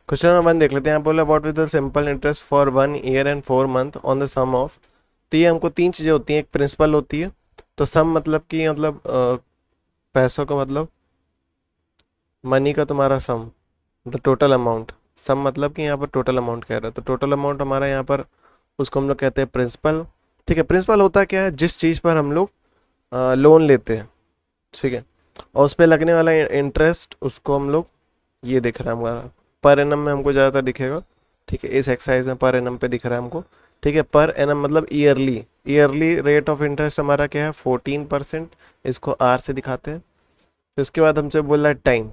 Question number 1 देख लेते हैं। यहाँ बोला what with the simple interest for 1 year and 4 month on the sum of. तो ये हमको तीन चीज़ें होती हैं, एक प्रिंसिपल होती है, तो सम मतलब कि मतलब पैसों का मतलब मनी का तुम्हारा सम, द टोटल अमाउंट। सम मतलब कि यहाँ पर टोटल अमाउंट कह रहा है, तो टोटल अमाउंट हमारा यहाँ पर उसको हम लोग कहते हैं प्रिंसिपल। ठीक है, प्रिंसिपल होता क्या है, जिस चीज़ पर हम लोग लोन लेते हैं, ठीक है, और उस पर लगने वाला इंटरेस्ट उसको हम लोग, ये दिख रहा है हमारा पर एनम में हमको ज़्यादातर दिखेगा। ठीक है, इस एक्सरसाइज में पर एनम पे दिख रहा है हमको। ठीक है, पर एनम मतलब yearly, yearly rate of interest हमारा क्या है 14%, इसको आर से दिखाते हैं। फिर उसके बाद हमसे बोल रहा है टाइम,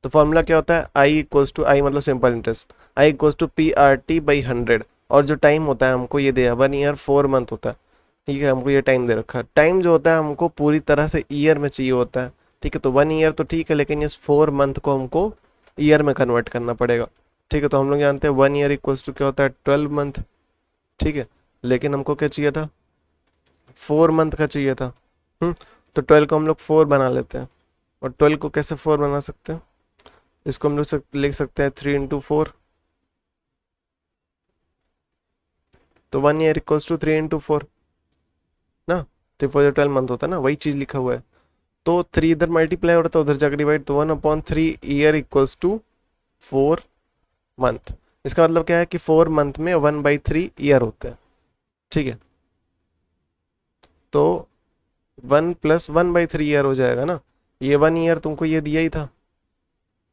तो फॉर्मूला क्या होता है, आई इक्वल्स टू, आई मतलब simple interest, I equals to P R T by 100। और जो टाइम होता है हमको ये दिया 1 ईयर 4 मंथ होता है। ठीक है, हमको ये टाइम दे रखा है। टाइम जो होता है हमको पूरी तरह से ईयर में चाहिए होता है। ठीक है, तो 1 ईयर तो ठीक है, लेकिन ये 4 मंथ को हमको ईयर में कन्वर्ट करना पड़ेगा। ठीक है, तो हम लोग जानते हैं 1 ईयर इक्वल्स टू क्या होता है 12 मंथ। ठीक है, लेकिन हमको क्या चाहिए था, 4 मंथ का चाहिए था। तो 12 को हम लोग 4 बना लेते हैं। और 12 को कैसे 4 बना सकते हैं, इसको हम लोग लिख सकते हैं 3 इंटू 4। तो 1 ईयर इक्वल्स टू 3 इंटू 4 ना, 3 4 12 मंथ होता है ना, वही चीज़ लिखा हुआ है। तो 3 इधर मल्टीप्लाई हो रहा था, उधर जाकर डिवाइड, तो 1/3 ईयर इक्वल्स टू 4 मंथ। इसका मतलब क्या है कि 4 मंथ में 1/3 ईयर होता है। ठीक है, तो 1+1/3 ईयर हो जाएगा ना। ये 1 ईयर तुमको ये दिया ही था।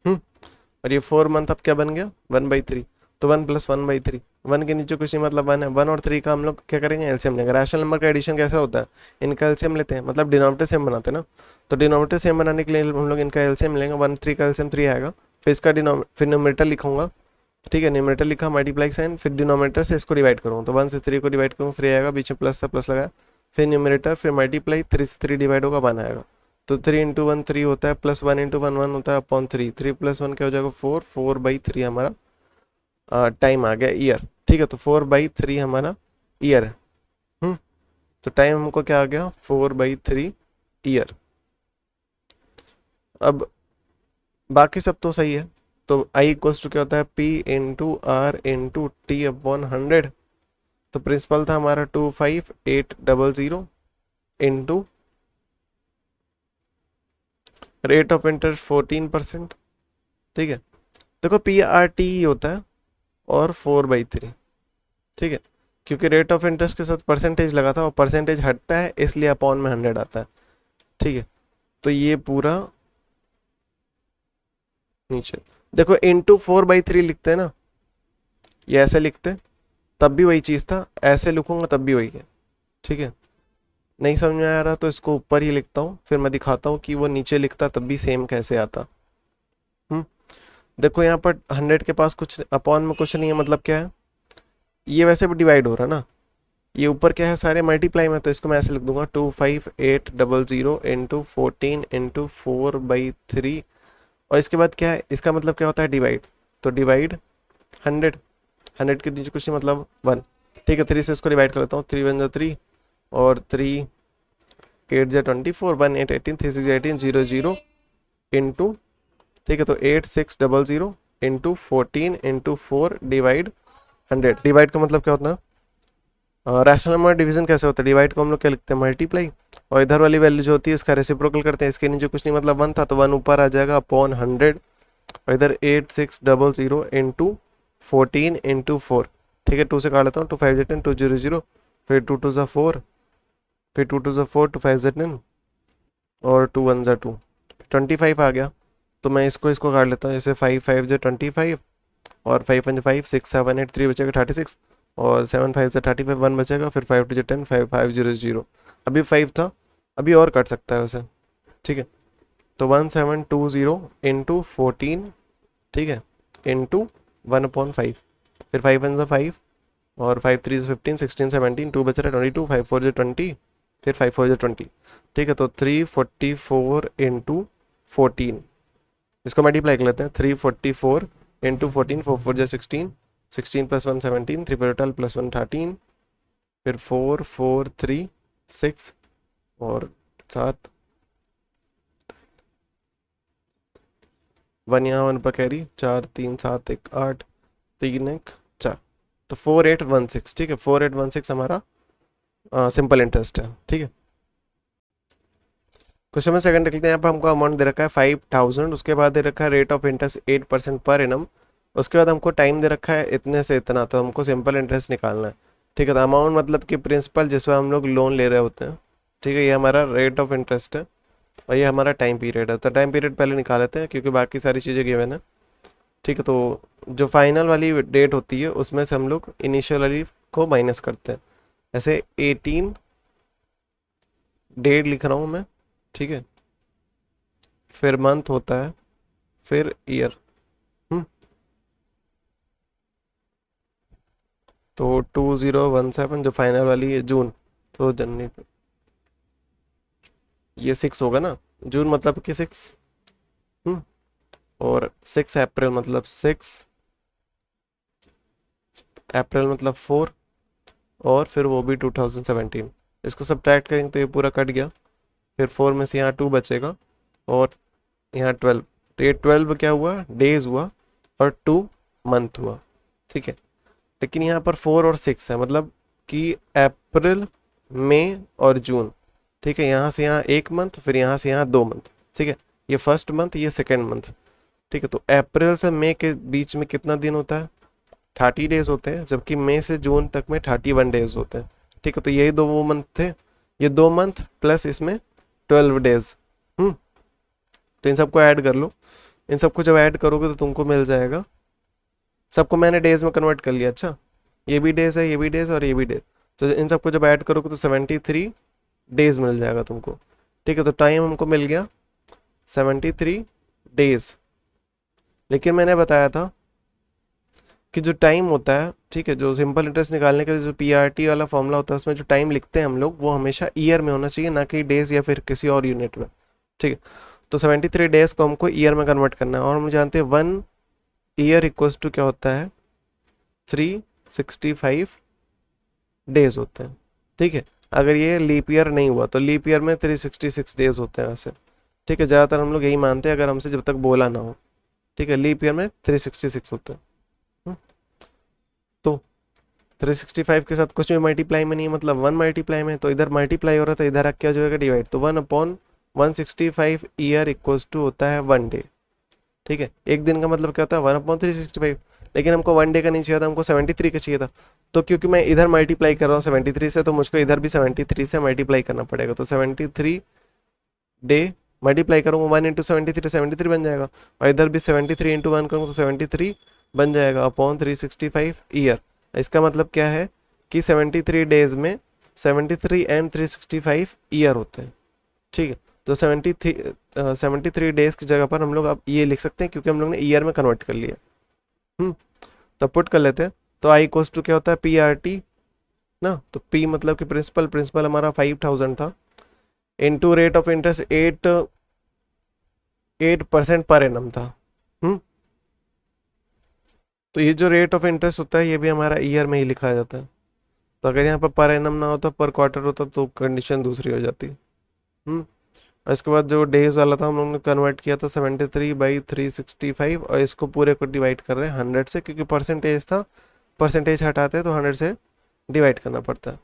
हम्म और ये 4 मंथ अब क्या बन गया 1/3। तो 1+1/3, 1 के नीचे कुछ नहीं मतलब 1 है। 1 और 3 का हम लोग क्या करेंगे, एलसीएम लेंगे। रैशनल नंबर का एडिशन कैसा होता है, इनका एलसीएम लेते हैं, मतलब डिनोमिनेटर सेम बनाते हैं ना। तो डिनोमिनेटर सेम बनाने के लिए हम लोग इनका एलसीएम लेंगे। 1 3 का एलसीएम 3 आएगा। फिर इसका फिर न्यूमरेटर लिखूंगा। ठीक है, न्यूमरेटर लिखा, मल्टीप्लाई साइन, फिर डिनोमिनेटर से इसको डिवाइड करूँ, तो 1 से 3 को डिवाइड करूँ 3 आएगा, बीच में प्लस से प्लस लगाया, फिर न्यूमरेटर, फिर मल्टीप्लाई, 3 से 3 डिवाइड होगा 1 आएगा। तो 3 इंटू 1 3 होता है, प्लस 1 इंटू 1 1 होता है अपॉन 3, 3+1 क्या हो जाएगा 4, 4/3 हमारा टाइम आ गया ईयर। ठीक है, तो 4/3 हमारा ईयर है। हम्म तो टाइम हमको क्या आ गया 4/3 ईयर। अब बाकी सब तो सही है। तो आई इक्वल्स टू क्या होता है, P into R into T upon 100। तो प्रिंसिपल था हमारा 25800 इंटू रेट ऑफ इंटरेस्ट 14%। ठीक है, देखो पी आर टी ही होता है और 4/3। ठीक है, क्योंकि रेट ऑफ इंटरेस्ट के साथ परसेंटेज लगा था और परसेंटेज हटता है, इसलिए अपॉन में 100 आता है। ठीक है, तो ये पूरा नीचे देखो इंटू 4/3 लिखते हैं ना, ये ऐसे लिखते तब भी वही चीज़ था, ऐसे लिखूंगा तब भी वही है। ठीक है, नहीं समझ में आ रहा तो इसको ऊपर ही लिखता हूँ, फिर मैं दिखाता हूँ कि वो नीचे लिखता तब भी सेम कैसे आता। हम्म देखो यहाँ पर 100 के पास कुछ अपॉन में कुछ नहीं है, मतलब क्या है, ये वैसे भी डिवाइड हो रहा है ना, ये ऊपर क्या है सारे मल्टीप्लाई में, तो इसको मैं ऐसे लिख दूंगा 25800 इंटू 14 इंटू 4/3। और इसके बाद क्या है, इसका मतलब क्या होता है डिवाइड, तो डिवाइड 100, 100 के नीचे कुछ नहीं मतलब 1। ठीक है, 3 से इसको डिवाइड कर लेता हूँ, 3 1 3 और 3 8 24, 1 8 18, 3 6 18 0 0 इंटू। ठीक है, तो 8600 इंटू 14 इंटू 4 डिवाइड 100। डिवाइड का मतलब क्या होता है, रैशनल नंबर डिवीजन कैसे होता है, डिवाइड को हम लोग क्या लिखते हैं मल्टीप्लाई, और इधर वाली वैल्यू जो होती है इसका रेसिप्रोकल करते हैं। इसके नीचे कुछ नहीं मतलब 1 था, तो 1 ऊपर आ जाएगा अपॉन 100, और इधर 8600 इंटू 14 इंटू 4। ठीक है, 2 से काट लेता हूँ, 2 5 10 2 0 0, फिर 2 2 4, फिर 2 2 4, 2 5 10 और 2 1 2, 25 आ गया। तो मैं इसको इसको काट लेता हूँ, जैसे 5 5 25, और 5 5 5 6 7 8 3 बचेगा 36, और 7 5 से 35 1 बचेगा, फिर 5 2 10 5 5 0 0। अभी 5 था, अभी और कट सकता है उसे। ठीक है, तो 1720 इंटू 14। ठीक है, इंटू 1/5, फिर 5 1 5, और 5 3 15 16 17, 2 बच रहा है 22, 5 4 20, फिर 5 4 20। ठीक है, तो 344 इंटू 14, इसको मल्टीप्लाई कर लेते हैं, 344 इंटू 14, 4 4 16, 16+1 17, 3 4 12 +1 13, फिर 4 4 3 6 और 7। 1 यहाँ 1 पर कैरी, 4 3 7 1 8 3 1 4, तो 4816, ठीक है 4816 हमारा सिंपल इंटरेस्ट है, ठीक है। क्वेश्चन में सेकंड लिखते हैं, यहाँ पर हमको अमाउंट दे रखा है 5000, उसके बाद दे रखा है rate of interest 8% per annum, उसके बाद हमको टाइम दे रखा है इतने से इतना, तो हमको सिंपल इंटरेस्ट निकालना है, ठीक है। तो अमाउंट मतलब कि प्रिंसिपल जिस पर हम लोग लोन ले रहे होते हैं, ठीक है, ये हमारा रेट ऑफ इंटरेस्ट है और ये हमारा टाइम पीरियड है। तो टाइम पीरियड पहले निकाल लेते हैं क्योंकि बाकी सारी चीज़ें गिवन है, ठीक है। तो जो फाइनल वाली डेट होती है उसमें से हम लोग इनिशियल वाली को माइनस करते हैं, ऐसे 18 डेट लिख रहा हूँ मैं, ठीक है, फिर मंथ होता है, फिर ईयर, तो 2017 जो फाइनल वाली है जून, तो जनवरी, ये 6 होगा ना, जून मतलब कि 6, और 6 अप्रैल मतलब 6, अप्रैल मतलब 4, और फिर वो भी 2017, इसको सब्ट्रैक्ट करेंगे तो ये पूरा कट गया, फिर 4 में से यहाँ 2 बचेगा और यहाँ 12, तो ये 12 क्या हुआ, डेज हुआ, और 2 मंथ हुआ, ठीक है। लेकिन यहाँ पर 4 और 6 है, मतलब कि अप्रैल, मई और जून, ठीक है, यहाँ से यहाँ 1 मंथ, फिर यहाँ से यहाँ 2 मंथ, ठीक है, ये फर्स्ट मंथ, ये सेकेंड मंथ, ठीक है। तो अप्रैल से मई के बीच में कितना दिन होता है, 30 डेज होते हैं, जबकि मई से जून तक में 31 डेज होते हैं, ठीक है। तो यही दो वो मंथ थे, ये 2 मंथ प्लस इसमें 12 डेज, तो इन सबको ऐड कर लो, इन सबको जब ऐड करोगे तो तुमको मिल जाएगा, सबको मैंने डेज में कन्वर्ट कर लिया, अच्छा, ये भी डेज है, ये भी डेज और ये भी डेज, तो इन सबको जब ऐड करोगे तो 73 डेज मिल जाएगा तुमको, ठीक है। तो टाइम हमको मिल गया 73 डेज, लेकिन मैंने बताया था कि जो टाइम होता है, ठीक है, जो सिंपल इंटरेस्ट निकालने के लिए जो पीआरटी वाला फॉर्मूला होता है उसमें जो टाइम लिखते हैं हम लोग, वो हमेशा ईयर में होना चाहिए, ना कि डेज या फिर किसी और यूनिट में, ठीक है। तो 73 डेज को हमको ईयर में कन्वर्ट करना है, और हम जानते हैं 1 ईयर इक्वल्स टू क्या होता है, 365 डेज होते हैं, ठीक है। अगर ये लीप ईयर नहीं हुआ तो लीप ईयर में 366 डेज होते हैं वैसे, ठीक है, ज़्यादातर हम लोग यही मानते हैं अगर हमसे जब तक बोला ना हो, ठीक है, लीप ईयर में 366 होते हैं। तो 365 के साथ कुछ भी मल्टीप्लाई में नहीं है, मतलब 1 मल्टीप्लाई में, तो इधर मल्टीप्लाई हो रहा था, इधर क्या जो है डिवाइड, तो 1/165 ईयर इक्वल्स टू होता है 1 डे, ठीक है। एक दिन का मतलब क्या होता है 1/365, लेकिन हमको 1 डे का नहीं चाहिए था, हमको 73 का चाहिए था, तो क्योंकि मैं इधर मल्टीप्लाई कर रहा हूँ 73 से, तो मुझको इधर भी 73 से मल्टीप्लाई करना पड़ेगा, तो 73 डे मल्टीप्लाई करूँगा 1 इंटू 73, 73 बन जाएगा, और इधर भी 73 इंटू 1 करूँगा तो 73 बन जाएगा अपॉन 365 ईयर। इसका मतलब क्या है कि 73 डेज में 73 एंड 365 ईयर होते हैं, ठीक है। तो 73 डेज की जगह पर हम लोग अब ये लिख सकते हैं क्योंकि हम लोग ने ईयर में कन्वर्ट कर लिया, तो पुट कर लेते हैं। तो आई इक्वल्स टू क्या होता है, पी आर टी ना, तो पी मतलब कि प्रिंसिपल हमारा 5000 था, into rate of interest 8% per annum था, तो ये जो रेट ऑफ इंटरेस्ट होता है ये भी हमारा ईयर में ही लिखा जाता है, तो अगर यहाँ पर एनम ना होता, पर क्वार्टर होता, तो कंडीशन दूसरी हो जाती। और इसके बाद जो डेज वाला था हम लोगों ने कन्वर्ट किया था 73/365, और इसको पूरे को डिवाइड कर रहे हैं 100 से, क्योंकि परसेंटेज था, परसेंटेज हटाते हैं तो 100 से डिवाइड करना पड़ता है,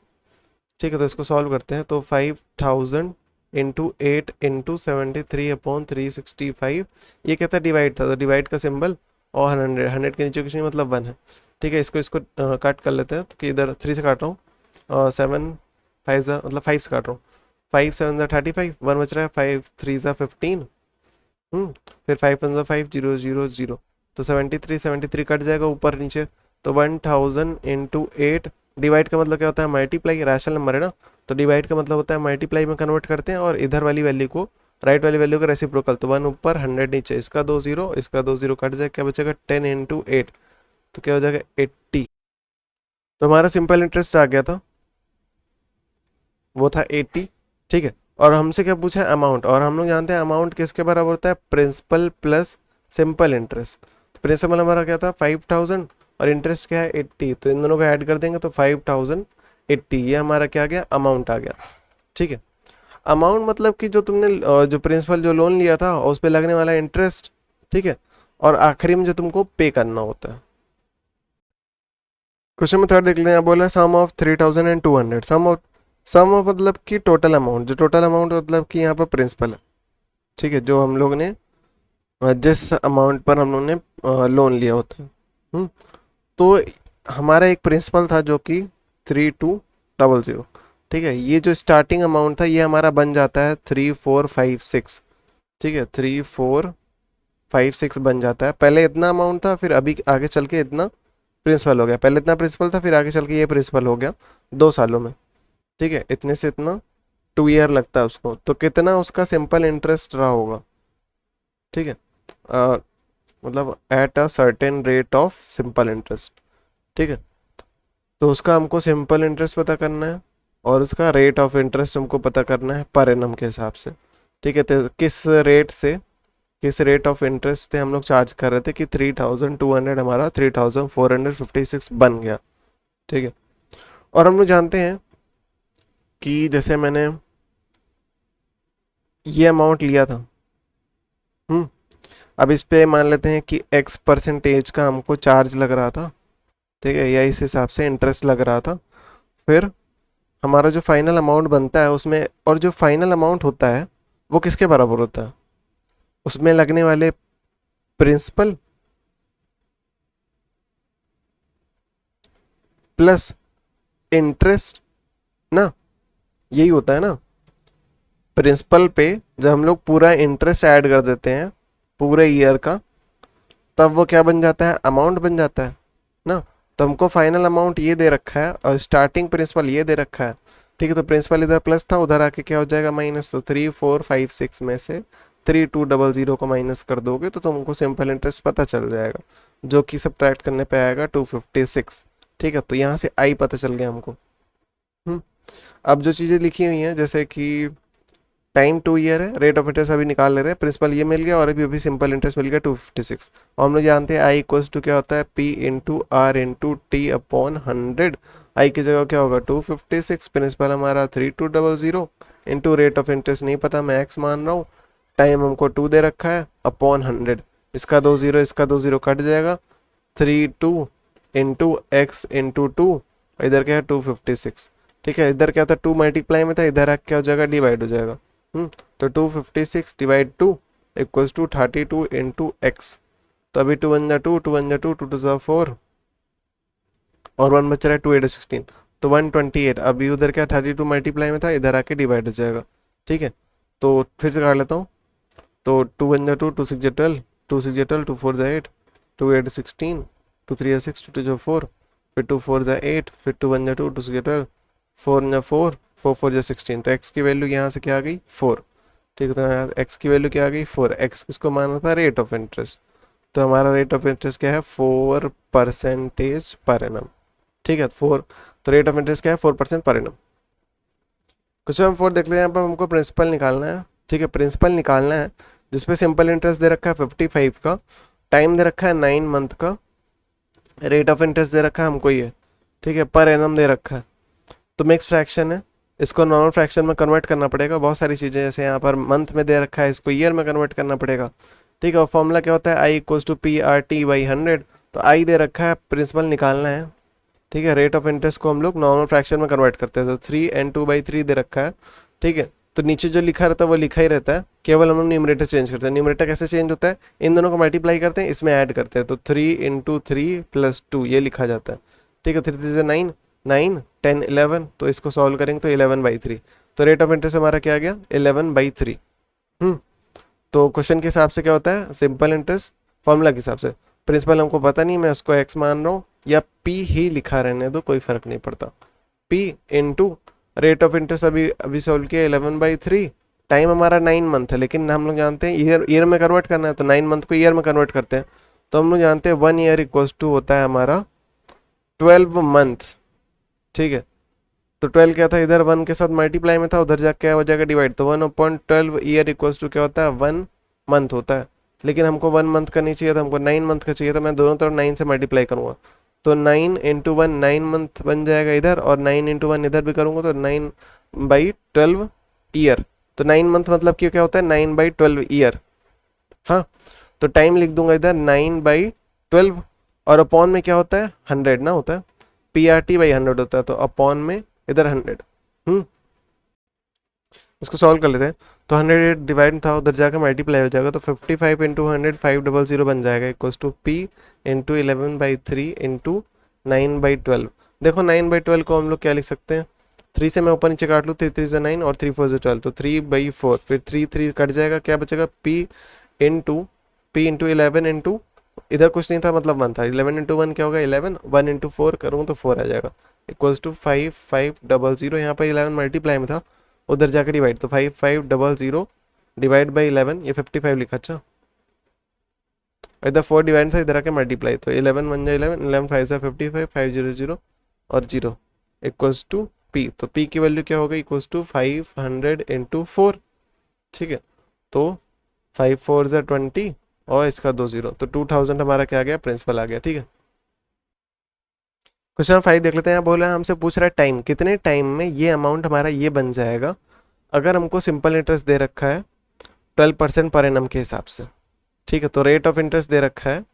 ठीक है। तो इसको सॉल्व करते हैं, तो 5000 इंटू 8 इंटू 73/365, ये कहता है डिवाइड था, तो डिवाइड का सिंबल, और 100 के नीचे कुछ नहीं, मतलब 1 है, ठीक है। इसको इसको काट कर लेते हैं, तो कि इधर 3 से काट रहा हूँ, और 7 5 मतलब 5 से काट रहा हूँ, 5 7 35, 1 बच रहा है, 5 3 15, फिर 5 1 5 0 0 0, तो 73 कट जाएगा ऊपर नीचे, तो 1000 इंटू 8, डिवाइड का मतलब क्या होता है, मल्टीप्लाई, रैशनल नंबर है ना, तो डिवाइड का मतलब होता है मल्टीप्लाई में कन्वर्ट करते हैं, और इधर वाली वैल्यू को, राइट वाली वैल्यू का रेसिप्रोकल, तो 1 ऊपर 100 नीचे, इसका 2 0, इसका 2 0 कट जाएगा, क्या बचेगा 10 इंटू 8, तो क्या हो जाएगा 80, तो हमारा सिंपल इंटरेस्ट आ गया था, वो था 80, ठीक है। और हमसे क्या पूछा है, अमाउंट, और हम लोग जानते हैं अमाउंट किसके बराबर होता है, प्रिंसिपल प्लस सिंपल इंटरेस्ट, तो प्रिंसिपल हमारा क्या था 5000, और इंटरेस्ट क्या है 80, तो इन दोनों को ऐड कर देंगे तो 5080, ये हमारा क्या आ गया, अमाउंट आ गया, ठीक है। अमाउंट मतलब कि जो तुमने जो प्रिंसिपल जो लोन लिया था उस पर लगने वाला इंटरेस्ट, ठीक है। और आखिरी में जो तुमको पे करना होता है। क्वेश्चन में थर्ड देख लेते हैं, बोला सम ऑफ 3200, सम ऑफ मतलब कि टोटल अमाउंट, जो टोटल अमाउंट मतलब कि यहाँ पर प्रिंसिपल है, ठीक है, जो हम लोग ने जिस अमाउंट पर हम लोग ने लोन लिया होता है। तो हमारा एक प्रिंसिपल था जो कि 3200, ठीक है। ये जो स्टार्टिंग अमाउंट था ये हमारा बन जाता है 3456, ठीक है, 3456 बन जाता है। पहले इतना अमाउंट था, फिर अभी आगे चल के इतना प्रिंसिपल हो गया। पहले इतना प्रिंसिपल था, फिर आगे चल के ये प्रिंसिपल हो गया 2 सालों में, ठीक है। इतने से इतना 2 ईयर लगता है उसको, तो कितना उसका सिंपल इंटरेस्ट रहा होगा, ठीक है, मतलब at a certain rate of simple interest, ठीक है। तो उसका हमको सिंपल इंटरेस्ट पता करना है और उसका रेट ऑफ इंटरेस्ट हमको पता करना है पर एनम के हिसाब से, ठीक है। तो किस रेट ऑफ इंटरेस्ट से हम लोग चार्ज कर रहे थे कि 3200 हमारा 3456 बन गया, ठीक है। और हम लोग जानते हैं कि जैसे मैंने ये अमाउंट लिया था, अब इस पे मान लेते हैं कि x% का हमको चार्ज लग रहा था, ठीक है, या इस हिसाब से इंटरेस्ट लग रहा था। फिर हमारा जो फाइनल अमाउंट बनता है उसमें, और जो फाइनल अमाउंट होता है वो किसके बराबर होता है, उसमें लगने वाले प्रिंसिपल प्लस इंटरेस्ट ना, यही होता है ना। प्रिंसिपल पे जब हम लोग पूरा इंटरेस्ट ऐड कर देते हैं पूरे ईयर का, तब वो क्या बन जाता है, अमाउंट बन जाता है ना। तो हमको फाइनल अमाउंट ये दे रखा है और स्टार्टिंग प्रिंसिपल ये दे रखा है, ठीक है। तो प्रिंसिपल इधर प्लस था, उधर आके क्या हो जाएगा माइनस। तो 3456 में से 3200 को माइनस कर दोगे तो तुमको सिंपल इंटरेस्ट पता चल जाएगा, जो कि सब्ट्रैक्ट करने पे आएगा 256, ठीक है। तो यहाँ से आई पता चल गया हमको। अब जो चीज़ें लिखी हुई हैं, जैसे कि टाइम 2 ईयर है, रेट ऑफ इंटरेस्ट अभी निकाल ले रहे हैं, प्रिंसिपल ये मिल गया और अभी सिंपल इंटरेस्ट मिल गया 256। और हम लोग जानते हैं आई इक्वल्स टू क्या होता है, P into R into T upon 100। I की जगह क्या होगा 256, प्रिंसिपल हमारा 3200 इंटू रेट ऑफ इंटरेस्ट नहीं पता, मैं एक्स मान रहा हूँ, टाइम हमको 2 दे रखा है अपॉन 100। इसका 2 0 इसका 2 0 कट जाएगा, 32 इंटू एक्स इंटू 2, इधर क्या है 256, ठीक है। इधर क्या था 2 मल्टीप्लाई में था, इधर आके क्या हो जाएगा डिवाइड हो जाएगा। तो 256 divide 2 equals to 32 into x. तो अभी 2 1 जा 2, 2 1 जा 2, 2 2 जा 4 और 1 बच रहा है 2 8 16, तो 128। अभी उधर क्या 32 मल्टीप्लाई में था, इधर आके डिवाइड हो जाएगा, ठीक है। तो फिर से कर लेता हूँ। तो 2 1 जा 2, 2 6 जा 12, 2 6 जा 12, 2 4 जा 8, 2 8 16, 2 3 जा 6, 2 2 जा 4, फिर 2 4 जा 8, फिर 2 1 जा 2, 2 6 जा 12, 4 जा 4, 4 4 जा 16। तो x की वैल्यू यहाँ से क्या आ गई 4, ठीक है। तो यहाँ x की वैल्यू क्या आ गई 4। x किसको माना था, रेट ऑफ इंटरेस्ट। तो हमारा रेट ऑफ इंटरेस्ट क्या है 4% पर एनम, ठीक है। 4, तो रेट ऑफ इंटरेस्ट क्या है 4% पर एनम। क्वेश्चन नंबर 4 देख लेते हैं, यहाँ पर हमको प्रिंसिपल निकालना है, ठीक है। प्रिंसिपल निकालना है जिसपे सिंपल इंटरेस्ट दे रखा है 55 का, टाइम दे रखा है 9 मंथ का, रेट ऑफ इंटरेस्ट दे रखा है हमको ये, ठीक है, पर एनम दे रखा है। तो मिक्स फ्रैक्शन है, इसको नॉर्मल फ्रैक्शन में कन्वर्ट करना पड़ेगा। बहुत सारी चीज़ें जैसे यहाँ पर मंथ में दे रखा है, इसको ईयर में कन्वर्ट करना पड़ेगा, ठीक है। और फॉर्मूला क्या होता है I equals to P R T by 100। तो आई दे रखा है, प्रिंसिपल निकालना है, ठीक है। रेट ऑफ इंटरेस्ट को हम लोग नॉर्मल फ्रैक्शन में कन्वर्ट करते हैं, तो 3n2/3 दे रखा है, ठीक है। तो नीचे जो लिखा रहता है वो लिखा ही रहता है, केवल हम लोग न्यूमरेटर चेंज करते हैं। न्यूमरेटर कैसे चेंज होता है, इन दोनों को मल्टीप्लाई करते हैं, इसमें ऐड करते हैं, तो 3 × 3 + 2 ये लिखा जाता है, ठीक है। 3 3 9, 9 10 11, तो इसको सॉल्व करेंगे तो 11/3। तो रेट ऑफ इंटरेस्ट हमारा क्या आ गया 11/3। तो क्वेश्चन के हिसाब से क्या होता है, सिंपल इंटरेस्ट फॉर्मूला के हिसाब से, प्रिंसिपल हमको पता नहीं, मैं उसको x मान रहा हूँ, या p ही लिखा रहने दो, कोई फर्क नहीं पड़ता। p into rate of interest अभी सॉल्व किया 11/3, टाइम हमारा 9 मंथ है, लेकिन हम लोग जानते हैं ईयर में कन्वर्ट करना है, तो 9 मंथ को ईयर में कन्वर्ट करते हैं। तो हम लोग जानते हैं 1 ईयर इक्वल्स टू होता है हमारा 12 मंथ, ठीक है। तो 12 क्या था, इधर 1 के साथ मल्टीप्लाई में था, उधर जाके क्या हो जाएगा डिवाइड, तो 1/12 ईयर इक्वल्स टू क्या होता है 1 मंथ होता है। लेकिन हमको 1 मंथ का नहीं चाहिए था, हमको 9 मंथ का चाहिए था, मैं दोनों तरफ 9 से मल्टीप्लाई करूँगा, तो 9 × 1 9 मंथ बन जाएगा इधर, और 9 × 1 इधर भी करूँगा तो 9/12 ईयर। तो 9 मंथ मतलब कि क्या होता है 9/12 ईयर, हाँ। तो टाइम लिख दूंगा इधर 9/12, और अपॉन में क्या होता है 100 ना होता है, PRT/100 होता है, तो अपॉन में इधर 100। इसको सॉल्व कर लेते हैं। तो 100 डिवाइड था, उधर जाकर मल्टीप्लाई हो जाएगा, तो 55 इंटू 100 500 बन जाएगा, equals to P into 11/3 into 9/12। देखो 9/12 को हम लोग क्या लिख सकते हैं, 3 से मैं ऊपर नीचे काट लूँ, 3 3 से 9 और 3 4 से 12, तो 3/4, फिर 3 3 कट जाएगा, क्या बचेगा P इंटू 11 इंटू, इधर कुछ नहीं था मतलब 1 था, 11 इंटू 1 क्या होगा 11, 1 इंटू 4 करूँ तो 4 आ जाएगा, इक्वल्स टू 5500। यहाँ पर 11 मल्टीप्लाई में था, उधर जाकर डिवाइड, तो 5500 डिवाइड बाई 11, ये 55 लिखा। अच्छा, इधर 4 डिवाइड था, इधर आके मल्टीप्लाई, तो 11 1 जा 11, 11 5 जा 55, 500 और 0 इक्वल्स टू P। तो P की वैल्यू क्या होगा, इक्वल्स टू 500 इंटू 4। ठीक है, तो 5 4 जा 20 और इसका 2 0, तो 2000 हमारा क्या आ गया, प्रिंसिपल आ गया। ठीक है, क्वेश्चन 5 देख लेते हैं। यहाँ बोल रहा है, हमसे पूछ रहा है टाइम, कितने टाइम में ये अमाउंट हमारा ये बन जाएगा, अगर हमको सिंपल इंटरेस्ट दे रखा है 12% पर एनम के हिसाब से। ठीक है, तो रेट ऑफ इंटरेस्ट दे रखा है,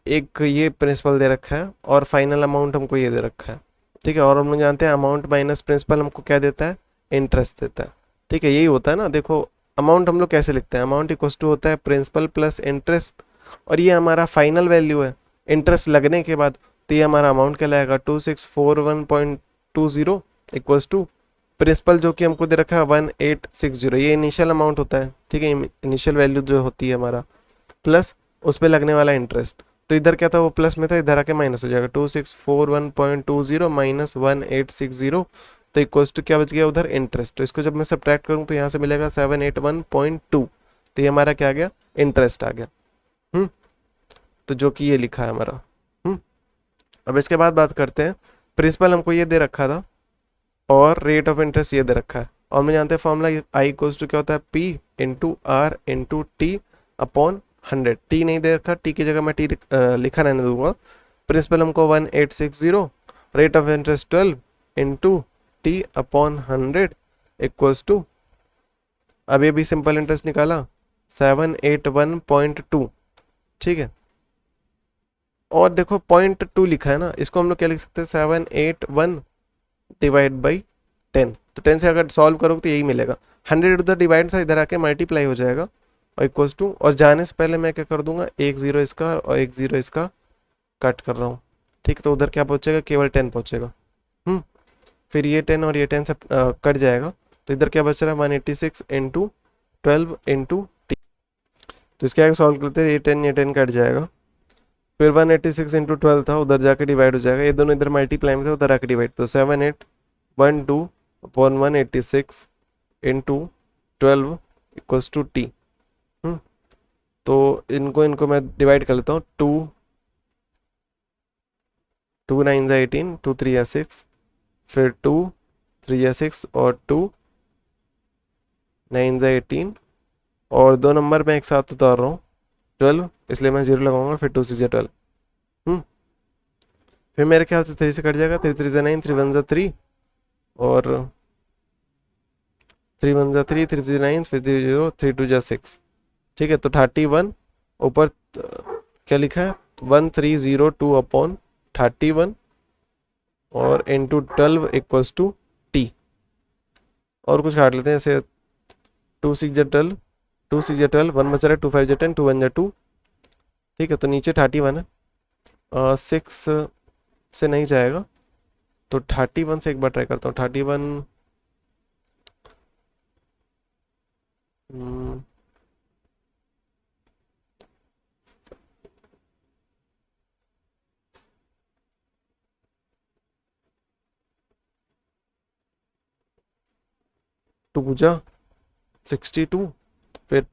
एक ये प्रिंसिपल दे रखा है, और फाइनल अमाउंट हमको ये दे रखा है। ठीक है, और हम लोग जानते हैं अमाउंट माइनस प्रिंसिपल हमको क्या देता है, इंटरेस्ट देता है। ठीक है, यही होता है ना। देखो अमाउंट हम लोग कैसे लिखते हैं, अमाउंट इक्वल्स टू होता है प्रिंसिपल प्लस इंटरेस्ट, और ये हमारा फाइनल वैल्यू है इंटरेस्ट लगने के बाद, तो ये हमारा अमाउंट कहलाएगा 2641.20 इक्वल्स टू प्रिंसिपल जो कि हमको दे रखा है 1860, ये इनिशियल अमाउंट होता है। ठीक है, इनिशियल वैल्यू जो होती है हमारा, प्लस उस पर लगने वाला इंटरेस्ट। तो इधर क्या था, वो प्लस में था, इधर आके माइनस हो जाएगा, 2641.20 माइनस 1860, तो इक्वल्स टू क्या बच गया उधर, इंटरेस्ट। तो इसको जब मैं सब्ट्रैक्ट करूँ तो यहाँ से मिलेगा 781.2, तो ये हमारा क्या आ गया, इंटरेस्ट आ गया। तो जो कि ये लिखा है हमारा। अब इसके बाद बात करते हैं, प्रिंसिपल हमको ये दे रखा था और रेट ऑफ इंटरेस्ट ये दे रखा है, और मैं जानते हैं फॉर्मूला आई इक्वल्स टू क्या होता है, P into R into T upon 100। T नहीं दे रखा, टी की जगह मैं टी लिखा रहने दूंगा। प्रिंसिपल हमको 1860, rate of interest 12 into T upon 100 equals to, अब ये भी सिंपल इंटरेस्ट निकाला 781.2। ठीक है, और देखो 0.2 लिखा है ना, इसको हम लोग क्या लिख सकते हैं, 781 डिवाइड बाई 10, तो 10 से अगर सॉल्व करोगे तो यही मिलेगा। 100 उधर डिवाइड था, इधर आके मल्टीप्लाई हो जाएगा, और इक्वल्स टू, और जाने से पहले मैं क्या कर दूंगा, 1 0 इसका और 1 0 इसका कट कर रहा हूँ। ठीक, तो उधर क्या पहुँचेगा, केवल 10 पहुँचेगा। फिर ये 10 और ये 10 से कट जाएगा, तो इधर क्या बच रहा है, 186 इंटू 12 इंटू टी। तो इसके आगे सॉल्व करते हैं, ये 10 कट जाएगा, फिर 186 इंटू 12 था, उधर जाके डिवाइड हो जाएगा, ये दोनों इधर मल्टीप्लाई में थे, उधर आके डिवाइड, तो 7812 upon 186 into 12 equals to T. तो इनको मैं डिवाइड कर लेता हूँ, 2 9 18, 2 3 6, फिर 2 3 6 और 2 9 18, और दो नंबर में एक साथ उतार रहा हूँ 12, इसलिए मैं 0 लगाऊंगा, फिर 2 6 12। फिर मेरे ख्याल से 3 से कट जाएगा, 3 3 9, 3 1 3, और 3 1 3, 3 3 9, फिर 3 0, 3 2 6। ठीक है, तो 31 ऊपर क्या लिखा है, 1302 अपॉन 31 और इंटू 12 इक्वल्स टू टी। और कुछ काट लेते हैं, ऐसे 2 6 12, 2 6 12, 1 बच रहा है, 2 5 10, 2 1 2। ठीक है, तो नीचे 31 है, 6 से नहीं जाएगा, तो 31 से एक बार ट्राई करता हूँ, 31 2 जा 62, फिर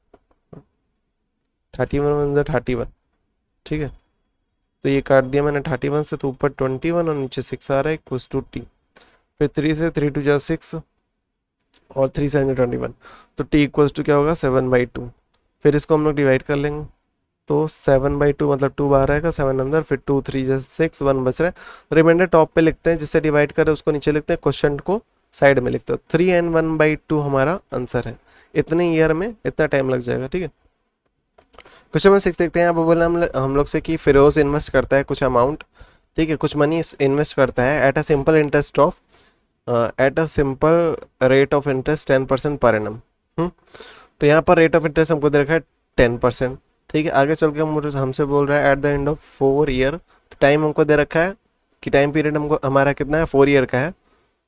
31 1 31। ठीक है, तो ये काट दिया मैंने 31 से, तो ऊपर 21 और नीचे 6 आ रहा है, इक्वल्स टू टी। फिर 3 से 3 2 जा 6 और 3 7 21, तो टी इक्वल्स टू क्या होगा, 7/2। फिर इसको हम लोग डिवाइड कर लेंगे, तो 7/2 मतलब 2 बाहर आएगा, 7 अंदर, फिर 2 3 जा 6, 1 बच रहा है, रिमाइंडर टॉप पे लिखते हैं, जिससे डिवाइड करें उसको नीचे लिखते हैं, क्वेश्चन को साइड में लिखते हैं। 3 and 1/2 हमारा आंसर है। इतने ईयर में इतना टाइम लग जाएगा। ठीक है, क्वेश्चन नंबर 6 देखते हैं। यहाँ पर बोला हम लोग से कि फिरोज इन्वेस्ट करता है कुछ अमाउंट, ठीक है, कुछ मनी इन्वेस्ट करता है at a simple interest of at a simple rate of interest 10% per annum. तो यहाँ पर रेट ऑफ इंटरेस्ट हमको दे रखा है 10%, ठीक है। आगे चल के हमसे बोल रहा है at the end of 4 year, time हमको दे रखा है कि टाइम पीरियड हमको हमारा कितना है, 4 ईयर का है।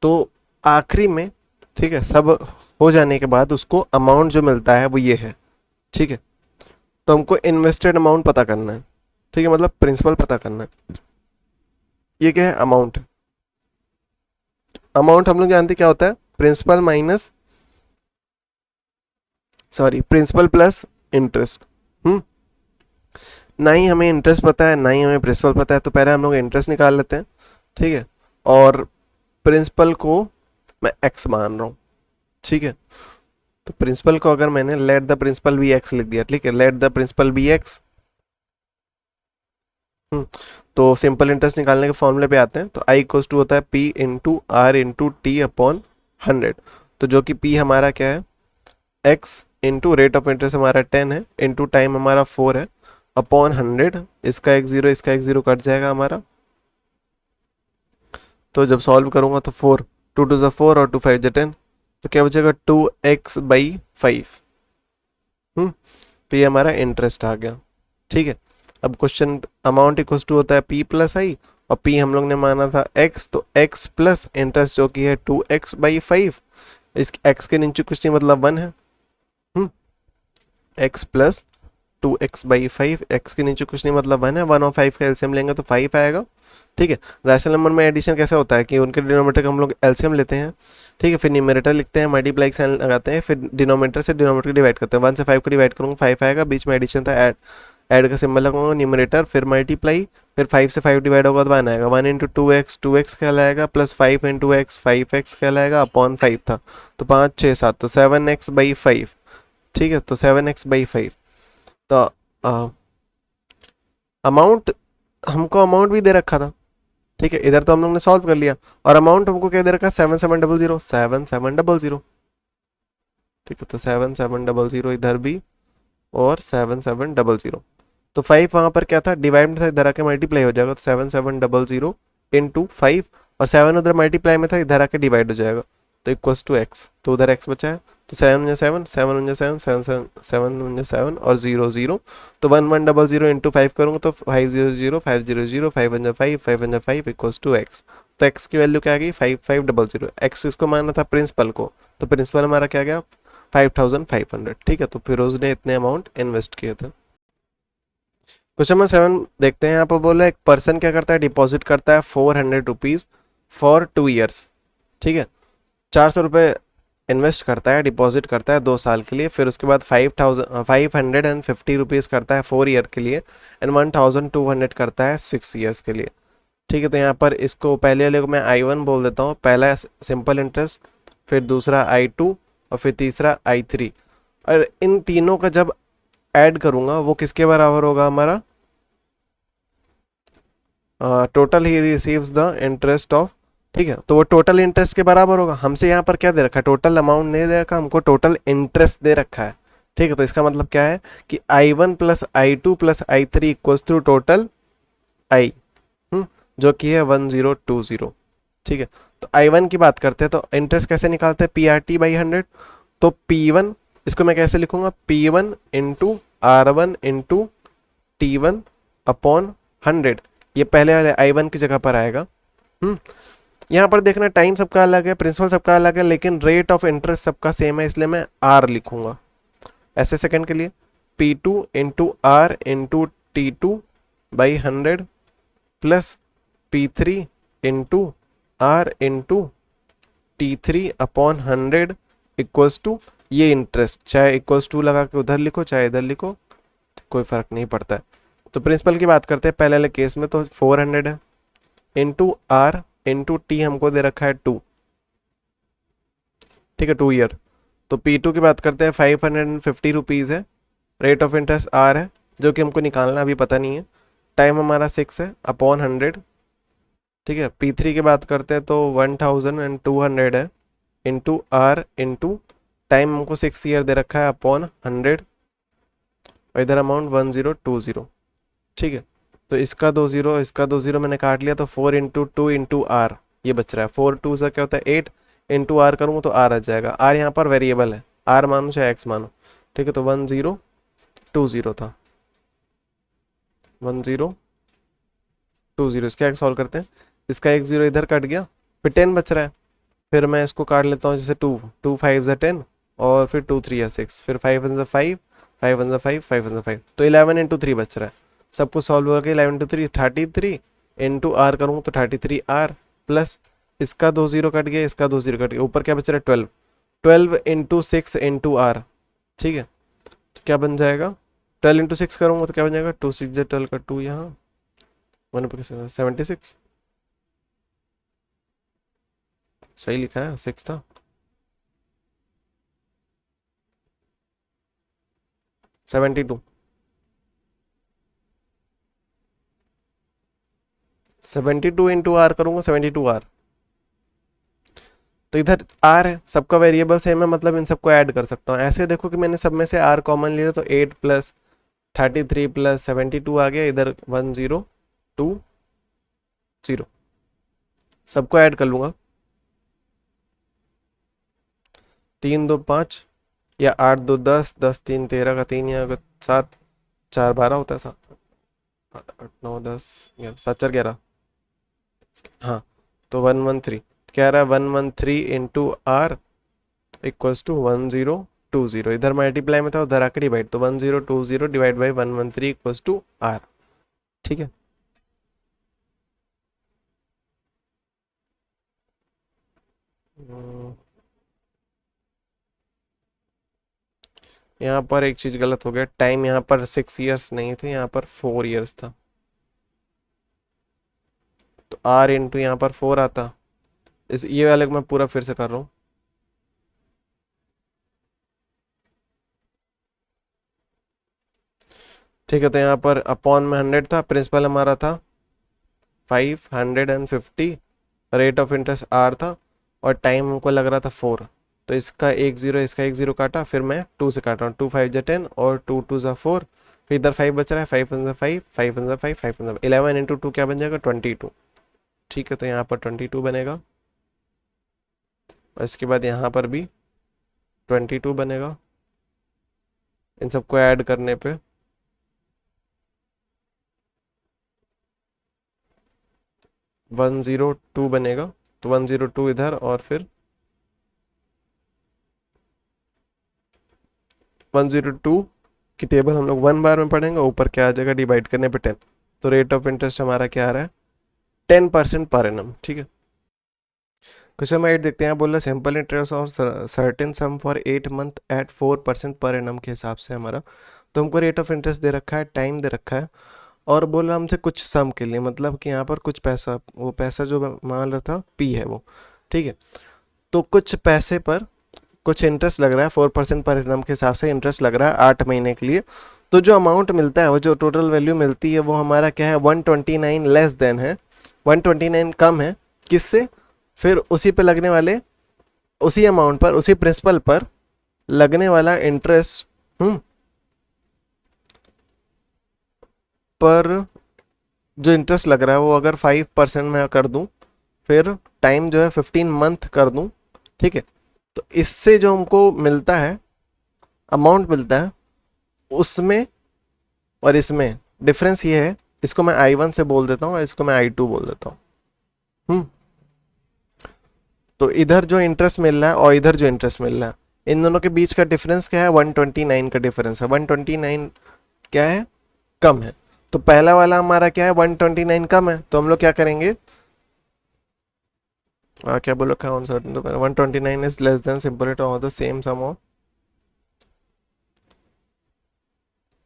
तो आखिरी में, ठीक है, सब हो जाने के बाद उसको अमाउंट जो मिलता है वो ये है, ठीक है। तो हमको इन्वेस्टेड अमाउंट पता करना है, ठीक है, मतलब प्रिंसिपल पता करना है। ये क्या है, अमाउंट। अमाउंट हम लोग जानते क्या होता है, principal minus, sorry, principal plus interest. ना ही हमें इंटरेस्ट पता है ना ही हमें प्रिंसिपल पता है, तो पहले हम लोग इंटरेस्ट निकाल लेते हैं, ठीक है। और प्रिंसिपल को मैं एक्स मान रहा हूँ, ठीक है। तो प्रिंसिपल को अगर मैंने let the principal be x लिख दिया, ठीक है, let the principal be x. तो सिंपल इंटरेस्ट निकालने के फॉर्मूले पे आते हैं। तो आई इक्वल्स टू होता है P into R into T upon 100। तो जो कि पी हमारा क्या है, x, into rate of interest हमारा 10 है, इंटू टाइम हमारा 4 है, अपॉन 100। इसका एक जीरो इसका एक जीरो कट जाएगा हमारा। तो जब सॉल्व करूंगा तो 4 2 टू ज़ा 4 और 2 5 ज़ा 10, तो क्या बचेगा 2x/5। तो ये हमारा इंटरेस्ट आ गया, ठीक है। अब क्वेश्चन अमाउंट इक्वल टू होता है p प्लस आई, और p हम लोग ने माना था x, तो x प्लस इंटरेस्ट जो कि है 2x/5। इस x के नीचे कुछ नहीं मतलब 1 है, x प्लस 2x/5, x के नीचे कुछ नहीं मतलब 1 है। 1 और 5 का एलसीएम लेंगे तो 5 आएगा, ठीक है। रैशनल नंबर में एडिशन कैसा होता है कि उनके डिनोमिनेटर का हम लोग एलसीएम लेते हैं, ठीक है, फिर न्यूमरेटर लिखते हैं, मल्टीप्लाई साइन लगाते हैं, फिर डिनोमिनेटर से डिनोमिनेटर को डिवाइड करते हैं। 1 से 5 को डिवाइड करूँगा 5 आएगा, बीच में एडिशन था, ऐड का सिंबल लगाऊंगा, न्यूमरेटर, फिर मल्टीप्लाई, फिर 5 से 5 डिवाइड होगा तो 1 आएगा। 1 इंटू 2x 2x कहलाएगा, प्लस 5 इंटू x 5x कहलाएगा, अपॉन 5 था, तो 5 6 7, तो 7x/5, ठीक है। तो 7x/5। तो अमाउंट, हमको अमाउंट भी दे रखा था, ठीक है, इधर तो हम लोग ने सॉल्व कर लिया। और अमाउंट हमको क्या दे रखा है, 7700 7700, ठीक है। तो 7700 इधर भी, और 7700। तो 5 वहां पर क्या था, डिवाइड में था, इधर आके मल्टीप्लाई हो जाएगा, तो 7700 इंटू 5, और 7 उधर मल्टीप्लाई में था, इधर आके डिवाइड हो जाएगा, तो इक्वल्स टू एक्स। तो उधर एक्स बचा है, तो 7 7 7 7 7 7 7 और 0 0। तो 1100 इंटू 5 करूँगा तो 500 500 5 5 5 5 इक्वल्स टू एक्स। तो एक्स की वैल्यू क्या आ गई, 5500। एक्स इसको माना था प्रिंसिपल को, तो प्रिंसिपल हमारा क्या गया, 5500, ठीक है। तो फिरोज ने इतने अमाउंट इन्वेस्ट किए थे। क्वेश्चन नंबर 7 देखते हैं। यहाँ पर बोला एक पर्सन क्या करता है, डिपॉजिट करता है 400 रुपीज़ फॉर 2 ईयर्स, ठीक है। 400 रुपये इन्वेस्ट करता है, डिपॉजिट करता है 2 साल के लिए, फिर उसके बाद 550 रुपीज़ करता है 4 ईयर के लिए, एंड 1200 करता है 6 ईयर्स के लिए, ठीक है। तो यहाँ पर इसको पहले वाले को मैं I1 बोल देता हूँ, पहला सिंपल इंटरेस्ट, फिर दूसरा I2, और फिर तीसरा I3। और इन तीनों का जब ऐड करूँगा वो किसके बराबर होगा, हमारा total he receives the interest of, ठीक है। तो वो टोटल इंटरेस्ट के बराबर होगा। हमसे यहाँ पर क्या दे रखा है, टोटल अमाउंट नहीं दे रखा, हमको टोटल इंटरेस्ट दे रखा है, ठीक है। तो इसका मतलब क्या है कि I1 plus I2 plus I3 equals to total I, जो कि है 1020, ठीक है। तो I1 की बात करते हैं, तो इंटरेस्ट कैसे निकालते हैं, PRT/100। तो P1, इसको मैं कैसे लिखूंगा, P1 into R1 into T1 upon 100। ये पहले वाले I1 की जगह पर आएगा। यहाँ पर देखना टाइम सबका अलग है, प्रिंसिपल सबका अलग है, लेकिन रेट ऑफ इंटरेस्ट सबका सेम है, इसलिए मैं R लिखूंगा ऐसे सेकंड के लिए। P2 into R into T2/100 plus P3 into R into T3 upon 100 equals to ये इंटरेस्ट, चाहे इक्वल्स टू लगा के उधर लिखो चाहे इधर लिखो, कोई फर्क नहीं पड़ता है। तो प्रिंसिपल की बात करते हैं पहले वाले केस में, तो 400 है, इंटू आर इंटू टी हमको दे रखा है 2, ठीक है, 2 ईयर। तो P2 की बात करते हैं, 550 रुपीज़ है, रेट ऑफ इंटरेस्ट R है, जो कि हमको निकालना अभी पता नहीं है, टाइम हमारा 6 है, अपॉन 100, ठीक है। P3 की बात करते हैं तो 1200 है, इंटू आर इंटू टाइम हमको 6 ईयर दे रखा है, अपॉन 100, और इधर अमाउंट 1020। ठीक है, तो इसका 20, इसका 20 मैंने काट लिया, तो 4 × 2 × R ये बच रहा है। 4 2 से क्या होता है 8, इंटू आर करूँगा तो आर आ जाएगा। आर यहाँ पर वेरिएबल है, आर मानो चाहे एक्स मानो। ठीक है, तो 1020 था, 1020। इसका एक सॉल्व करते हैं, इसका एक जीरो इधर कट गया, फिर 10 बच रहा है। फिर मैं इसको काट लेता हूँ, जैसे 2 5 × 10 और फिर 2 3 × 6, फिर 5 × 5 5 × 5 5 × 5, तो 11 × 3 बच रहा है। सब कुछ सॉल्व हो गया, 11 × 3 33, इंटू आर करूँ तो 33R, प्लस इसका 20 कट गया, इसका 20 कट गया, ऊपर क्या बच रहा है 12, 12 × 6 × R। ठीक है, तो क्या बन जाएगा, 12 × 6 करूँगा तो क्या बन जाएगा, 2 6 12 का 2 यहाँ, 1 पर 76। सही लिखा है, 6 था। सेवेंटी टू 72 इंटू आर करूंगा, 72R। तो इधर आर है, सबका वेरिएबल सेम है, मतलब इन सबको ऐड कर सकता हूँ। ऐसे देखो कि मैंने सब में से आर कॉमन लिया, तो 8 + 33 + 72 आ गया, इधर 1020, सबको ऐड कर लूंगा। 3 2 5 या 8 2 10, 10 3 13 का 3 या 7 4 12 होता है, 7 8 9 10 7 4 11। हाँ, तो 113 कह रहा है, 113 इंटू आर इक्वल्स टू 1020। इधर मल्टीप्लाई में था, उधर आके डिवाइड, तो 1020 divide by 113 equals to R. ठीक है, यहाँ पर एक चीज गलत हो गया, टाइम यहाँ पर 6 इयर्स नहीं थे, यहाँ पर 4 इयर्स था, तो आर इंटू यहाँ पर 4 आता। इस ये वाले को मैं पूरा फिर से कर रहा हूँ। ठीक है, तो यहाँ पर अपॉन में 100 था, प्रिंसिपल हमारा था 550, रेट ऑफ इंटरेस्ट आर था, और टाइम हमको लग रहा था 4। तो इसका एक जीरो, इसका एक जीरो काटा, फिर मैं 2 से काटा हूँ, 2 5 × 10 और 2 2 × 4, फिर इधर 5 बच रहा है, 5 × 5 5 × 5 5 × 11 इंटू 2 क्या बन जाएगा 22। ठीक है, तो यहाँ पर 22 बनेगा, और इसके बाद यहाँ पर भी 22 बनेगा। इन सबको ऐड करने पे 102 बनेगा, तो 102 इधर, और फिर 102 की टेबल हम लोग 1 बार में पढ़ेंगे, ऊपर क्या आ जाएगा डिवाइड करने पे 10। तो रेट ऑफ इंटरेस्ट हमारा क्या आ रहा है 10% पर एनम। ठीक है, क्वेश्चन नंबर 8 देखते हैं, बोल रहा सिंपल इंटरेस्ट और certain sum for 8 month at 4% per annum के हिसाब से हमारा। तो हमको रेट ऑफ इंटरेस्ट दे रखा है, टाइम दे रखा है, और बोल रहा हमसे कुछ सम के लिए, मतलब कि यहाँ पर कुछ पैसा, वो पैसा जो मैं मान रहा था पी है वो। ठीक है, तो कुछ पैसे पर कुछ इंटरेस्ट लग रहा है, 4% पर एनम के हिसाब से इंटरेस्ट लग रहा है 8 महीने के लिए। तो जो अमाउंट मिलता है, वो जो टोटल वैल्यू मिलती है, वो हमारा क्या है 129 लेस देन है, 129 कम है किससे, फिर उसी पे लगने वाले, उसी अमाउंट पर, उसी प्रिंसिपल पर लगने वाला इंटरेस्ट पर जो इंटरेस्ट लग रहा है वो अगर 5% में कर दूं, फिर टाइम जो है 15 मंथ कर दूं। ठीक है, तो इससे जो हमको मिलता है, अमाउंट मिलता है, उसमें और इसमें डिफरेंस ये है, इसको मैं I1 से बोल देता हूँ और इसको मैं I2 बोल देता हूँ। तो इधर जो इंटरेस्ट मिल रहा है और इधर जो इंटरेस्ट मिल रहा है, इन दोनों के बीच का डिफरेंस क्या है 129 का डिफरेंस है। 129 क्या है, कम है। तो पहला वाला हमारा क्या है 129 कम है, तो हम लोग क्या करेंगे, क्या बोलो, क्या 129 is less than simple it और द सेम सम ऑफ।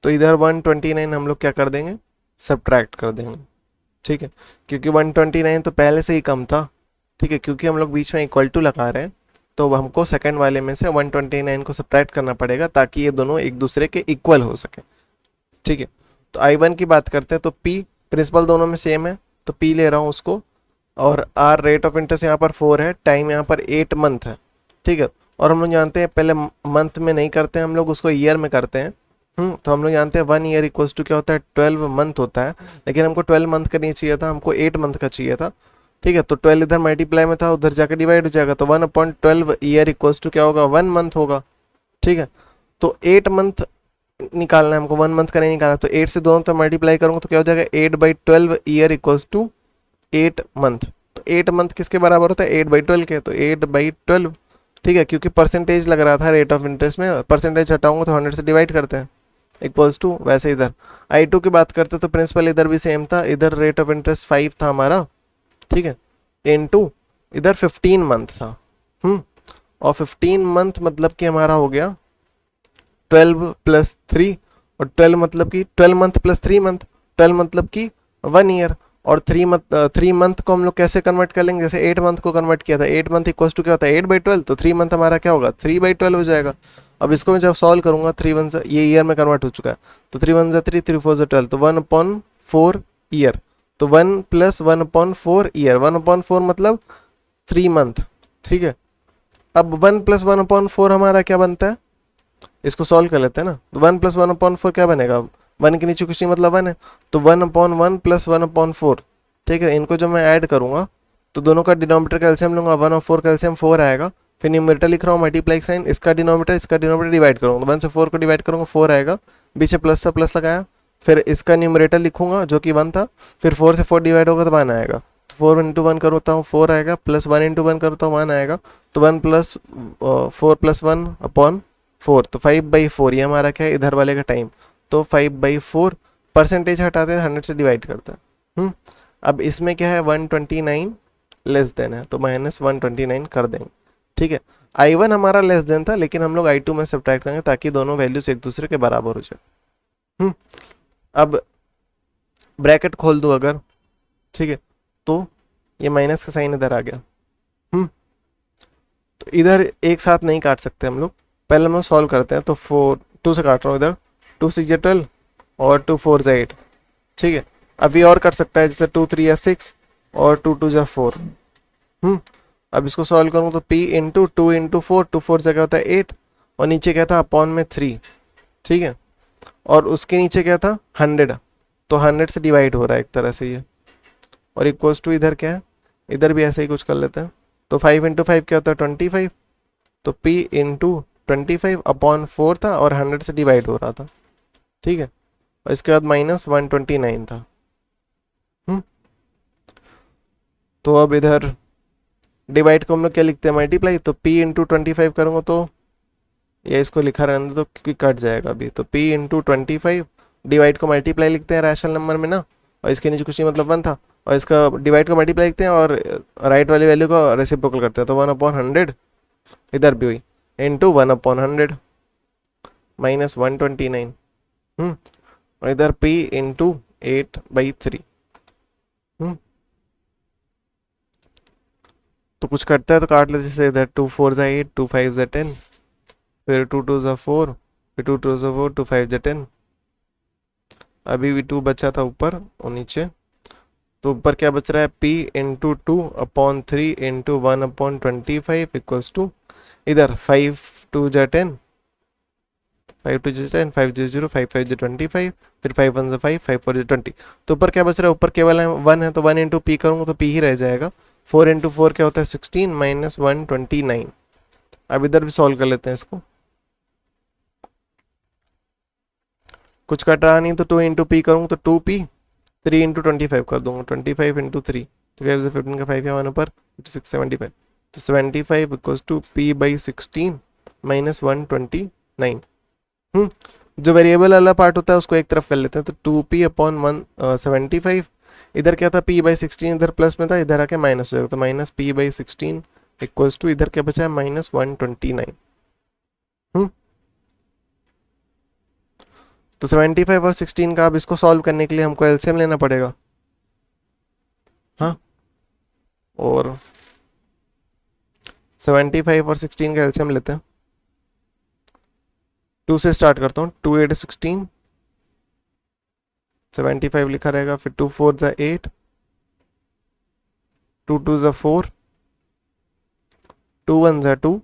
तो इधर 129 हम लोग क्या कर देंगे, सब्ट्रैक्ट कर देंगे। ठीक है, क्योंकि 129 तो पहले से ही कम था। ठीक है, क्योंकि हम लोग बीच में इक्वल टू लगा रहे हैं, तो हमको सेकंड वाले में से 129 को सब्ट्रैक्ट करना पड़ेगा, ताकि ये दोनों एक दूसरे के इक्वल हो सके। ठीक है, तो I1 की बात करते हैं, तो P प्रिंसिपल दोनों में सेम है, तो P ले रहा हूँ उसको, और R रेट ऑफ इंटरेस्ट यहाँ पर 4 है, टाइम यहाँ पर 8 मंथ है। ठीक है, और हम लोग जानते हैं पहले मंथ में नहीं करते हैं हम लोग, उसको ईयर में करते हैं। तो हम लोग जानते हैं 1 ईयर इक्वल्स टू क्या होता है, 12 मंथ होता है, लेकिन हमको 12 मंथ का नहीं चाहिए था, हमको 8 मंथ का चाहिए था। ठीक है, तो 12 इधर मल्टीप्लाई में था, उधर जाकर डिवाइड हो जाएगा, तो 1/12 ईयर इक्वल्स टू क्या होगा, 1 मंथ होगा। ठीक है, तो 8 मंथ निकालना है हमको, 1 मंथ का नहीं निकालना, तो 8 से दोनों तो मल्टीप्लाई करूंगा तो क्या हो जाएगा, 8/12 ईयर इक्वल्स टू 8 मंथ। तो 8 मंथ किसके बराबर होता है, 8/12 के, तो 8/12। ठीक है, क्योंकि परसेंटेज लग रहा था रेट ऑफ इंटरेस्ट में, परसेंटेज हटाऊंगा तो 100 से डिवाइड करते हैं, इक्वल्स टू, वैसे इधर I2 की बात करते तो प्रिंसिपल इधर भी सेम था, इधर रेट ऑफ इंटरेस्ट 5 था हमारा। ठीक है, इनटू इधर 15 मंथ था। और 15 मंथ मतलब कि हमारा हो गया 12 प्लस 3, और 12 मतलब कि 12 मंथ प्लस 3 मंथ, 12 मतलब कि 1 ईयर, और 3 मंथ को हम लोग कैसे कन्वर्ट कर लेंगे, जैसे 8 मंथ को कन्वर्ट किया था, 8 मंथ इक्वल्स टू क्या होता है, 8/12, तो 3 मंथ हमारा क्या होगा, 3/12 हो जाएगा। अब इसको मैं जब सॉल्व करूंगा, 3 वन ये ईयर में कन्वर्ट हो चुका है, तो 3 वन 3, 3 4 12, तो 1/4 ईयर, तो 1 प्लस 1/4 ईयर, 1/4 मतलब 3 मंथ। ठीक है, अब 1 प्लस 1/4 हमारा क्या बनता है, इसको सॉल्व कर लेते हैं ना, तो 1 प्लस 1/4 क्या बनेगा, 1 के नीचे कुछ नहीं मतलब 1 है, तो 1/1 प्लस 1/4। ठीक है, इनको जब मैं ऐड करूंगा तो दोनों का डिनोमिनेटर का एलसीएम लूंगा, 1 और 4 का एलसीएम 4 आएगा, फिर न्यूमरेटर लिख रहा हूँ मल्टीप्लाई साइन, इसका डिनोमिनेटर डिवाइड करूंगा, 1 से 4 को डिवाइड करूंगा 4 आएगा, बीच में प्लस था प्लस लगाया, फिर इसका न्यूमरेटर लिखूंगा जो कि 1 था, फिर 4 से 4 डिवाइड होगा तो 1 आएगा, तो 4 इंटू 1 करता हूँ 4 आएगा, प्लस 1 इंटू 1 करता हूँ 1 आएगा, तो 1 प्लस 4 प्लस 1/4, तो 5/4, ये हमारा क्या है इधर वाले का टाइम, तो 5/4, परसेंटेज हटाते हैं 100 से डिवाइड करते हैं। अब इसमें क्या है 129 लेस देन है, तो -129 कर देंगे। ठीक है, I1 हमारा लेस देन था, लेकिन हम लोग I2 में सब्ट्रैक्ट करेंगे ताकि दोनों वैल्यूज एक दूसरे के बराबर हो जाए। अब ब्रैकेट खोल दो अगर, ठीक है, तो ये माइनस का साइन इधर आ गया। तो इधर एक साथ नहीं काट सकते हम लोग, पहले हम लोग सॉल्व करते हैं, तो 2 से काट रहा हूँ इधर, 2 6 12 और 2 4 8। ठीक है, अभी और कट सकता है, जैसे 2 3 6 और 2 2 4। अब इसको सॉल्व करूँ तो p इंटू 2 इंटू 4, 2 4 से क्या होता है 8, और नीचे क्या था अपॉन में 3। ठीक है, और उसके नीचे क्या था 100, तो 100 से डिवाइड हो रहा है एक तरह से ये, और इक्वल्स टू इधर क्या है, इधर भी ऐसे ही कुछ कर लेते हैं, तो 5 इंटू 5 क्या होता है 25, तो p इंटू 25 अपॉन 4 था और 100 से डिवाइड हो रहा था। ठीक है, और इसके बाद -129 था। तो अब इधर डिवाइड को हम लोग क्या लिखते हैं मल्टीप्लाई, तो p इंटू 25 करूँगा तो ये इसको लिखा रहने दो क्योंकि कट जाएगा अभी, तो p इंटू 25, डिवाइड को मल्टीप्लाई लिखते हैं रैशनल नंबर में ना, और इसके नीचे कुछ नहीं मतलब 1 था, और इसका डिवाइड को मल्टीप्लाई लिखते हैं और राइट वाली वैल्यू को रेसिप्रोकल करते हैं, तो 1/100 इधर भी हुई, इंटू 1/100 -129। और इधर p इंटू 8/3। तो कुछ कटता है तो काट ले, जैसे इधर 2 4 8, 2 5 10, फिर 2 2 4, फिर 2 2 4, 2 5 10, अभी भी 2 बचा था ऊपर और नीचे, तो ऊपर क्या बच रहा है p into 2/3 into 1/25 equals to, इधर 5 2 जा 10, 5 2 जा 10, 5 0 0, 5 5 जा 25, फिर 5 1 जा 5, 5 4 जा 20, तो ऊपर क्या बच रहा है, ऊपर केवल 1 है, तो 1 इंटू पी करूँगा तो p ही रह जाएगा, 4 इंटू 4 क्या होता है 16 -129। अब इधर भी सॉल्व कर लेते हैं इसको, कुछ कट रहा नहीं तो 2 इंटू पी करूँगा तो 2p, 3 इंटू 25 कर दूंगा, 25 इंटू 3, तो 5 से 15 का 5 है 1 ऊपर, 56 75, तो 75 इक्वल्स टू p/16 -129। जो वेरिएबल वाला पार्ट होता है उसको एक तरफ कर लेते हैं, तो 2p/175, इधर क्या था p/16, इधर प्लस में था, इधर आके माइनस हो जाएगा, तो -p/16 इक्वल्स टू, इधर क्या बचा है -129। तो 75 और 16 का अब इसको सॉल्व करने के लिए हमको एलसीएम लेना पड़ेगा। हाँ, और 75 और 16 का एलसीएम लेते हैं, 2 से स्टार्ट करता हूँ, 2 8 16, 75 लिखा रहेगा, फिर 2 4 जा 8, 2 2 जा 4, 2 1 जा 2,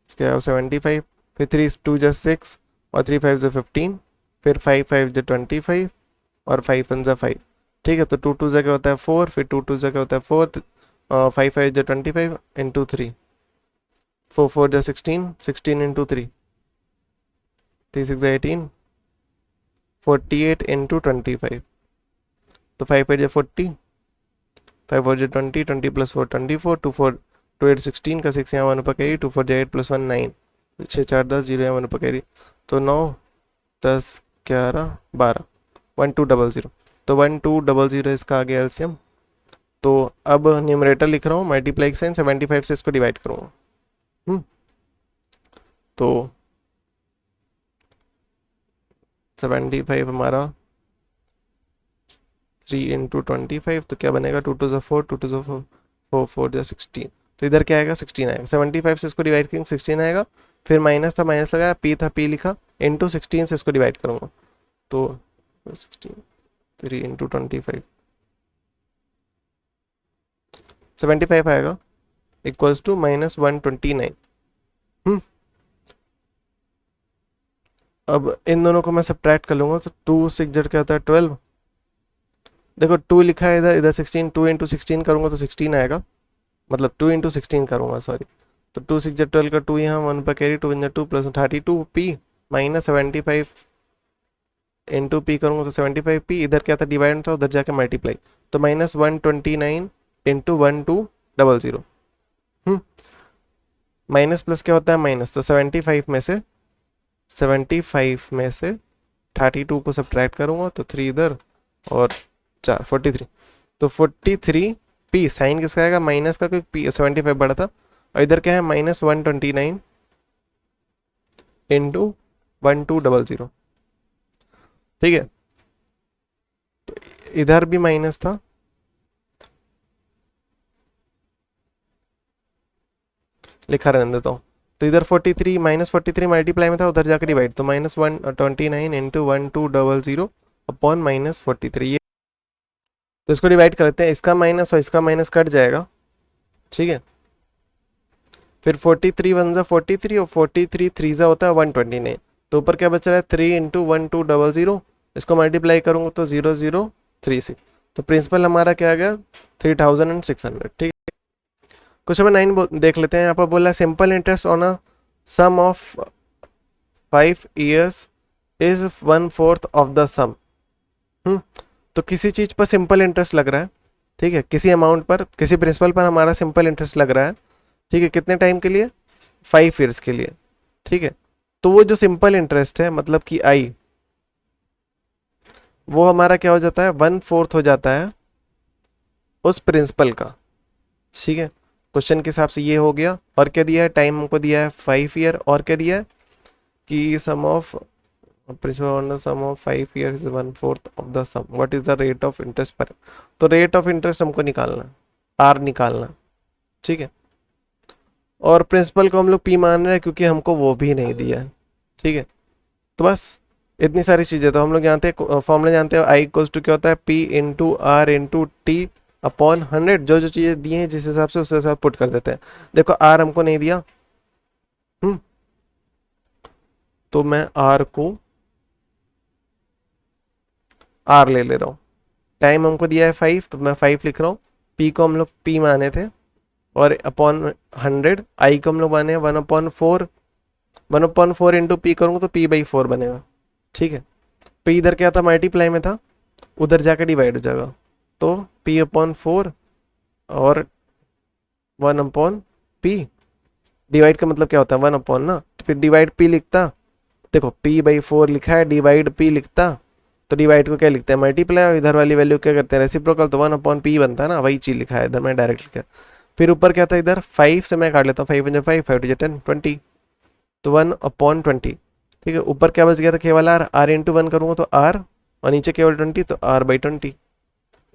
इसके बाद 75, फिर 3 2 6 और 3 5 15, फिर 5 5 25 और 5 1 5। ठीक है, तो 2 2 जगह होता है 4, फिर 2 2 जगह होता है 4, 5 5 25 इंटू 3, 4 4 16, 16 इंटू 3, 3 6 18, 48 इंटू 25, तो 5 8 40, 5 4 20, 20 प्लस 4 24, 2 4 2 8 16 का 6 यहाँ 1 ऊपर कैरी, 2 4 8 प्लस 1 9, 6 4 10 0 यहाँ 1 ऊपर कैरी, तो 9 10 11 12, 1200। तो 1200 इसका आ गया एलसीएम। तो अब न्यूमरेटर लिख रहा हूँ, मल्टीप्लाई साइन 75 से इसको डिवाइड करूँगा। तो 75 हमारा 3 इंटू 25, तो क्या बनेगा 2 2 ज़ा 4, 2 2 ज़ा 4, 4 4 ज़ा 16, तो इधर क्या आएगा 16 आएगा। 75 से इसको डिवाइड करेंगे 16 आएगा, फिर माइनस था माइनस लगाया, पी था पी लिखा, इंटू 16 से इसको डिवाइड करूँगा, तो 16 3 इंटू 25, 75 आएगा इक्वल्स टू -129। अब इन दोनों को मैं सब्ट्रैक्ट कर लूँगा, तो 2 6 जड़ क्या होता है 12। देखो 2 लिखा है इधर, इधर 16, 2 इंटू 16 करूँगा तो 16 आएगा, मतलब 2 इंटू 16 करूँगा सॉरी, तो 2 6 12 का 2 यहाँ 1 पर carry, 2 2 plus 32 P minus 75 into P करूँगा तो 75 पी, इधर क्या था डिवाइड था, उधर जाके मल्टीप्लाई, तो -129 इंटू 1200। माइनस प्लस क्या होता है माइनस, तो 75 में से 32 को सब्ट्रैक्ट करूँगा तो 3 इधर और 4 43, तो 43 पी, साइन किसका आएगा माइनस का, क्योंकि पी 75 बड़ा था, और इधर क्या है -129 इंटू 1200। ठीक है, तो इधर भी माइनस था, लिखा रहने देता हूँ, तो इधर 43 -43 मल्टीप्लाई में था, उधर जाकर डिवाइड, तो -129 इंटू 1200 अपॉन -43, तो इसको डिवाइड कर लेते हैं, इसका माइनस और इसका माइनस कट जाएगा। ठीक है, फिर 43 1 ज़ा 43 और 43 3 ज़ा होता है 129, तो ऊपर क्या बच रहा है 3 इंटू 1200, इसको मल्टीप्लाई करूँगा तो 0036, तो प्रिंसिपल हमारा क्या आ गया 3600। ठीक है, क्वेश्चन नंबर 9 देख लेते हैं। यहाँ पर बोला simple interest on a sum of 5 years is 1/4 of the sum. तो किसी चीज पर सिंपल इंटरेस्ट लग रहा है, ठीक है, किसी अमाउंट पर, किसी प्रिंसिपल पर हमारा सिंपल इंटरेस्ट लग रहा है, ठीक है, कितने टाइम के लिए 5 years के लिए। ठीक है, तो वो जो सिंपल इंटरेस्ट है मतलब कि आई, वो हमारा क्या हो जाता है 1/4 हो जाता है उस प्रिंसिपल का। ठीक है, क्वेश्चन के हिसाब से ये हो गया, और क्या दिया है टाइम हमको दिया है 5 year, और क्या दिया है कि sum of principal on the sum of 5 years is 1/4 of the sum, what is the rate of interest पर। तो रेट ऑफ इंटरेस्ट हमको निकालना, आर निकालना। ठीक है, और प्रिंसिपल को हम लोग पी मान रहे हैं क्योंकि हमको वो भी नहीं दिया है। ठीक है, तो बस इतनी सारी चीज़ें, तो हम लोग जानते हैं फॉर्मूला जानते हैं, आई इक्वल्स टू क्या होता है P into R into T upon 100, जो जो चीज़ें दी हैं जिस हिसाब से उस हिसाब पुट कर देते हैं। देखो आर हमको नहीं दिया, तो मैं आर को आर ले रहा हूँ। टाइम हमको दिया है 5, तो मैं 5 लिख रहा हूँ। पी को हम लोग पी माने थे, और अपॉन 100, आई को हम लोग माने 1/4, 1/4 इंटू पी करूँगा तो p/4 बनेगा। ठीक है, पी इधर क्या था मल्टीप्लाई में था, उधर जाकर डिवाइड हो जाएगा, तो p/4 और 1/p, डिवाइड का मतलब क्या होता है 1/, ना, तो फिर डिवाइड p लिखता, देखो p/4 लिखा है, डिवाइड p लिखता, तो डिवाइड को क्या लिखते हैं मल्टीप्लाई, और इधर वाली वैल्यू क्या करते हैं रेसिप्रोकल, तो 1/p बनता है ना, वही चीज लिखा है इधर, मैं डायरेक्ट लिखा। फिर ऊपर क्या था इधर 5 से मैं काट लेता हूँ, 5 × 5 5 × 10 20, तो 1/20। ठीक है, ऊपर क्या बच गया था केवल आर, आर इंटू 1 करूँगा तो आर, और नीचे केवल 20 तो r/20।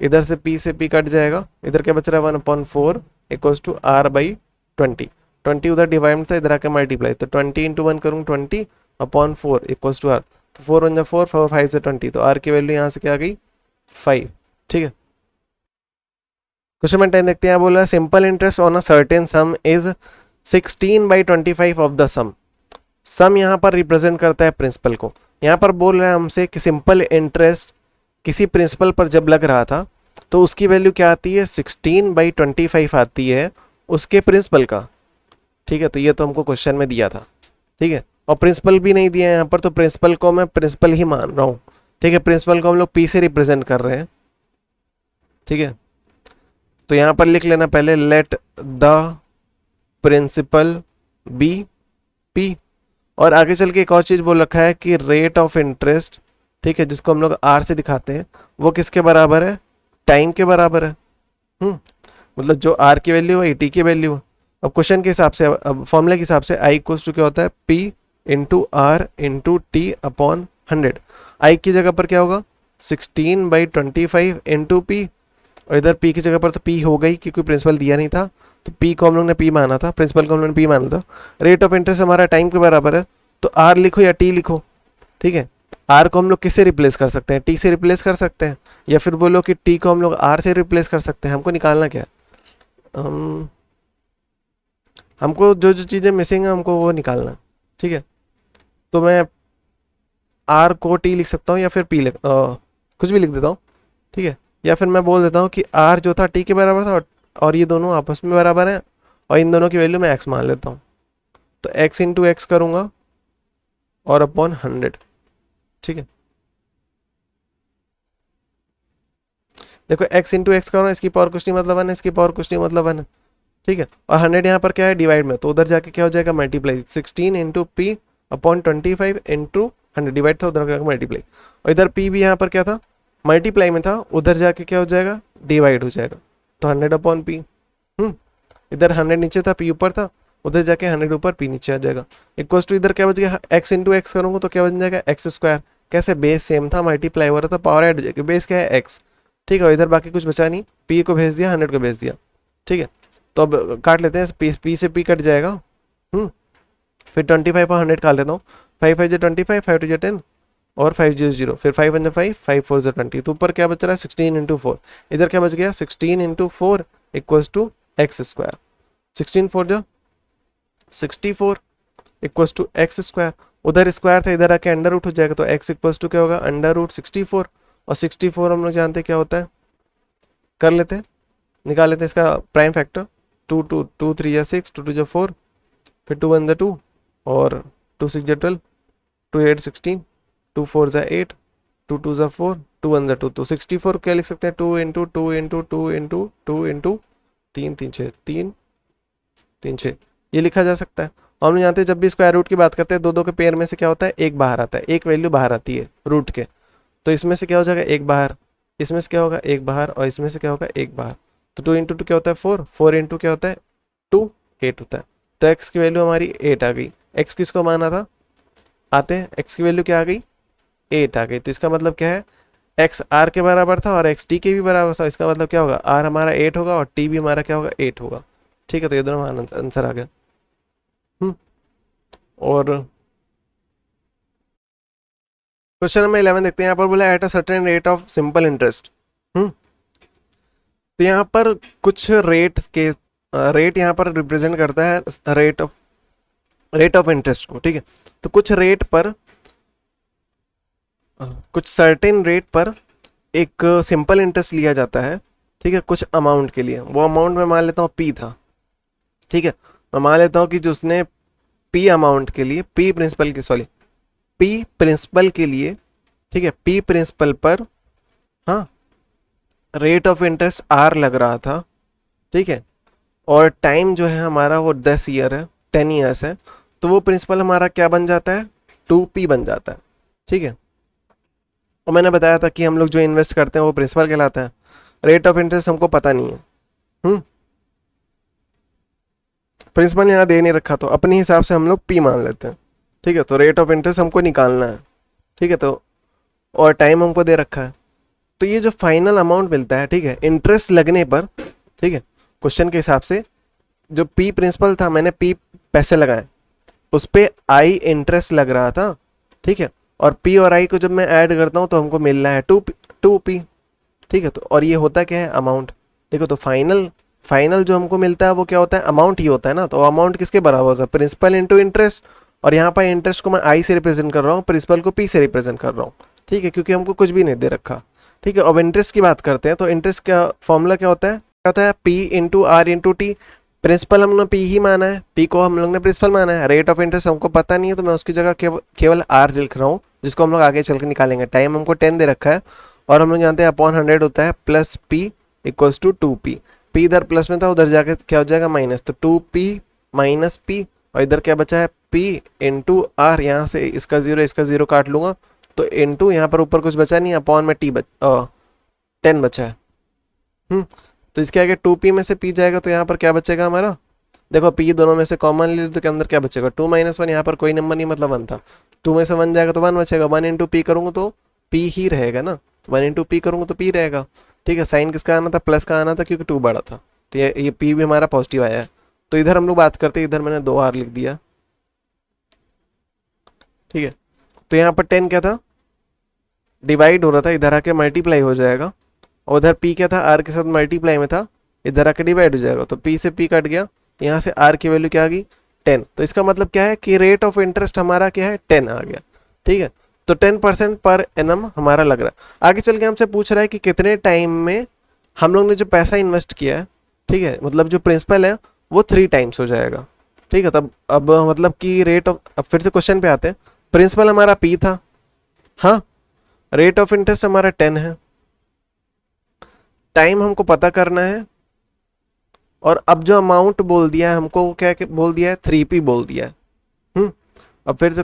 इधर से p कट जाएगा, इधर क्या बच रहा है 1/4 इक्वल्स टू r/20, 20 उधर डिवाइड था, इधर आके मल्टीप्लाई, तो 20 इंटू 1 करूँगा 20/4 इक्वल्स टू r, तो 4 1 4 4 5 से 20, तो r की वैल्यू यहाँ से क्या आ गई 5। ठीक है, क्वेश्चन नंबर 10 देखते हैं। बोला simple interest on a certain sum is 16/25 of the sum. Sum यहाँ पर रिप्रेजेंट करता है प्रिंसिपल को। यहाँ पर बोल रहा है हमसे कि सिंपल इंटरेस्ट किसी प्रिंसिपल पर जब लग रहा था तो उसकी वैल्यू क्या आती है, 16/25 आती है उसके प्रिंसिपल का। ठीक है, तो ये तो हमको क्वेश्चन में दिया था। ठीक है, और प्रिंसिपल भी नहीं दिया है यहाँ पर, तो प्रिंसिपल को मैं प्रिंसिपल ही मान रहा हूँ। ठीक है, प्रिंसिपल को हम लोग पी से रिप्रेजेंट कर रहे हैं। ठीक है, तो यहाँ पर लिख लेना पहले, let the principal be P. और आगे चल के एक और चीज़ बोल रखा है कि रेट ऑफ इंटरेस्ट, ठीक है, जिसको हम लोग आर से दिखाते हैं, वो किसके बराबर है, टाइम के बराबर है। मतलब जो आर की वैल्यू है टी की वैल्यू है। अब क्वेश्चन के हिसाब से, अब फॉर्मूले के हिसाब से आई इक्वल्स टू क्या होता है, P into R into T upon 100। I की जगह पर क्या होगा, 16/25 इंटू पी, और इधर पी की जगह पर तो पी हो गई क्योंकि प्रिंसिपल दिया नहीं था, तो पी को हम लोग ने पी माना था, प्रिंसिपल को हम लोग ने पी माना था। रेट ऑफ इंटरेस्ट हमारा टाइम के बराबर है, तो आर लिखो या टी लिखो। ठीक है, आर को हम लोग किससे रिप्लेस कर सकते हैं, टी से रिप्लेस कर सकते हैं, या फिर बोलो कि टी को हम लोग आर से रिप्लेस कर सकते हैं। हमको निकालना क्या है, हमको जो जो चीज़ें मिसिंग है हमको वो निकालना है। ठीक है, तो मैं आर को टी लिख सकता हूँ या फिर पी कुछ भी लिख देता हूँ। ठीक है, या फिर मैं बोल देता हूँ कि आर जो था टी के बराबर था, और ये दोनों आपस में बराबर हैं, और इन दोनों की वैल्यू मैं एक्स मान लेता हूँ। तो एक्स इंटू एक्स करूँगा और अपॉन 100। ठीक है, देखो एक्स इंटू एक्स करो, इसकी पावर कुछ नहीं मतलब 1 है, इसकी पावर कुछ नहीं मतलब 1 है। ठीक है, और 100 यहाँ पर क्या है, डिवाइड में, तो उधर जाके क्या हो जाएगा, multiply, 16 into P upon 25 into 100, divide था उधर मल्टीप्लाई, और इधर पी भी यहाँ पर क्या था, मल्टीप्लाई में था, उधर जाके क्या हो जाएगा, डिवाइड हो जाएगा, तो 100 अपॉन पी। इधर 100 नीचे था, पी ऊपर था, उधर जाके 100 ऊपर, पी नीचे आ जाएगा। इक्वल्स टू इधर क्या बच गया, एक्स इंटू एक्स करूँगा तो क्या बन जाएगा, एक्स स्क्वायर। कैसे, बेस सेम था, मल्टीप्लाई हो रहा था, पावर ऐड हो जाएगी, बेस क्या है, एक्स। ठीक है, इधर बाकी कुछ बचा नहीं, पी को भेज दिया, 100 को भेज दिया। ठीक है, तो अब काट लेते हैं, पी से पी कट जाएगा। फिर 25 और 100 काट लेता हूँ, 5 5 25, 5 2 10, और 5 0 0, फिर 5 1 5, 5 4 20, तो ऊपर क्या बच रहा है, 16 इंटू 4। इधर क्या बच गया, 16 into 4 equals to x square. 16 4 जो 64 इक्वल्स टू एक्स स्क्वायर। उधर स्क्वायर था, इधर आके अंडर रूट हो जाएगा, तो एक्स इक्वल्स टू क्या होगा, अंडर रूट 64। और 64 हम लोग जानते हैं क्या होता है, कर लेते हैं, निकाल लेते हैं इसका प्राइम फैक्टर। 2 2 2 3 या 6, 2 2 जो 4, फिर 2 1 2, और 2 6 जो 12, 2 8 16, 2 4 जो 8, 2 2 जो 4, 2 1 जो 2, तो 64 क्या लिख सकते हैं, 2 इंटू 2 इंटू 2 इंटू 2 इंटू 3 3 6, 3 3 6, ये लिखा जा सकता है। और हम जानते हैं जब भी स्क्वायर रूट की बात करते हैं, दो दो के पेयर में से क्या होता है, एक बाहर आता है, एक वैल्यू बाहर आती है रूट के, तो इसमें से क्या हो जाएगा, एक बाहर, इसमें से क्या होगा, एक बाहर, और इसमें से क्या होगा, एक बाहर। तो 2 इंटू 2 क्या होता है, 4, 4 इंटू क्या होता है, 2, 8 होता है। तो एक्स की वैल्यू हमारी 8 आ गई। एक्स किसको माना था, आते हैं, एक्स की वैल्यू क्या आ गई, 8 आ गई। तो इसका मतलब क्या है, एक्स आर के बराबर था और एक्स टी के भी बराबर था, इसका मतलब क्या होगा, आर हमारा 8 होगा और टी भी हमारा क्या होगा, 8 होगा। ठीक है, तो ये दोनों हमारा आंसर आ गया। और क्वेश्चन नंबर 11 देखते हैं। यहाँ पर बोला at a certain rate of simple interest. तो यहाँ पर कुछ रेट यहाँ पर रिप्रेजेंट करता है रेट ऑफ इंटरेस्ट को। ठीक है, तो कुछ रेट पर, कुछ सर्टेन रेट पर एक सिंपल इंटरेस्ट लिया जाता है। ठीक है, कुछ अमाउंट के लिए, वो अमाउंट मैं मान लेता हूँ पी था। ठीक है, मैं मान लेता हूँ कि जो उसने पी अमाउंट के लिए, पी प्रिंसिपल के लिए, ठीक है, पी प्रिंसिपल पर, हाँ, रेट ऑफ इंटरेस्ट आर लग रहा था। ठीक है, और टाइम जो है हमारा वो 10 ईयर है, 10 ईयर्स है, तो वो प्रिंसिपल हमारा क्या बन जाता है, 2p बन जाता है। ठीक है, और मैंने बताया था कि हम लोग जो इन्वेस्ट करते हैं वो प्रिंसिपल कहलाता है। रेट ऑफ इंटरेस्ट हमको पता नहीं है, प्रिंसिपल यहाँ दे नहीं रखा, तो अपने हिसाब से हम लोग p मान लेते हैं। ठीक है, तो रेट ऑफ इंटरेस्ट हमको निकालना है। ठीक है, तो और टाइम हमको दे रखा है, तो ये जो फाइनल अमाउंट मिलता है, ठीक है, इंटरेस्ट लगने पर, ठीक है, क्वेश्चन के हिसाब से जो पी प्रिंसिपल था, मैंने पी पैसे लगाए, उस पर आई इंटरेस्ट लग रहा था। ठीक है, और पी और आई को जब मैं ऐड करता हूँ तो हमको मिल रहा है 2p। ठीक है, तो और ये होता क्या है, अमाउंट। देखो, तो फाइनल जो हमको मिलता है वो क्या होता है, अमाउंट ही होता है ना। तो अमाउंट किसके बराबर होता है, प्रिंसिपल इंटू इंटरेस्ट, और यहाँ पर इंटरेस्ट को मैं आई से रिप्रेजेंट कर रहा हूँ, प्रिंसिपल को पी से रिप्रेजेंट कर रहा हूँ, ठीक है, क्योंकि हमको कुछ भी नहीं दे रखा, ठीक है। अब इंटरेस्ट की बात करते हैं, तो इंटरेस्ट का फॉर्मूला क्या होता है P into R into T. Principal हमने पी ही माना है, पी को हम लोग ने प्रिंसिपल माना है, रेट ऑफ इंटरेस्ट हमको पता नहीं है, तो मैं उसकी जगह केवल आर लिख रहा हूँ, जिसको हम लोग आगे चल के निकालेंगे। टाइम हमको 10 दे रखा है, और हम लोग जानते हैं अपॉन 100 होता है plus P equals to 2p। P इधर प्लस में था, उधर जाके क्या हो जाएगा माइनस, तो 2p माइनस पी, और इधर क्या बचा है p इंटू आर, यहाँ से इसका जीरो काट लूंगा, तो इंटू यहाँ पर ऊपर कुछ बचा नहीं, अपॉन में 10 बचा है। तो इसके आगे 2p में से p जाएगा, तो यहाँ पर क्या बचेगा हमारा, देखो p दोनों में से कॉमन ले तो के अंदर क्या बचेगा 2 माइनस 1, यहाँ पर कोई नंबर नहीं मतलब 1 था, 2 में से 1 जाएगा तो 1 बचेगा, 1 इंटू पी करूँगा तो p ही रहेगा ना, 1 इंटू पी करूँगा तो p रहेगा, ठीक है। साइन किसका आना था, प्लस का आना था, क्योंकि 2 बड़ा था, तो ये p भी हमारा पॉजिटिव आया है। तो इधर हम लोग बात करते हैं, इधर मैंने 2r लिख दिया, ठीक है। तो यहाँ पर 10 क्या था, डिवाइड हो रहा था, इधर आके मल्टीप्लाई हो जाएगा, और उधर p क्या था, r के साथ मल्टीप्लाई में था, इधर आके डिवाइड हो जाएगा, तो p से p कट गया, यहाँ से r की वैल्यू क्या आ गई 10। तो इसका मतलब क्या है कि रेट ऑफ इंटरेस्ट हमारा क्या है 10 आ गया, ठीक है। तो 10% पर एनम हमारा लग रहा है। आगे चल के हमसे पूछ रहा है कि कितने टाइम में हम लोग ने जो पैसा इन्वेस्ट किया है, ठीक है, मतलब जो प्रिंसिपल है वो 3 टाइम्स हो जाएगा, ठीक है। तब अब मतलब कि रेट ऑफ, अब फिर से क्वेश्चन पे आते हैं, प्रिंसिपल हमारा p था, हाँ, रेट ऑफ इंटरेस्ट हमारा 10 है, टाइम हमको पता करना है, और अब जो अमाउंट बोल दिया है हमको, क्या बोल दिया है 3p बोल दिया है। अब फिर से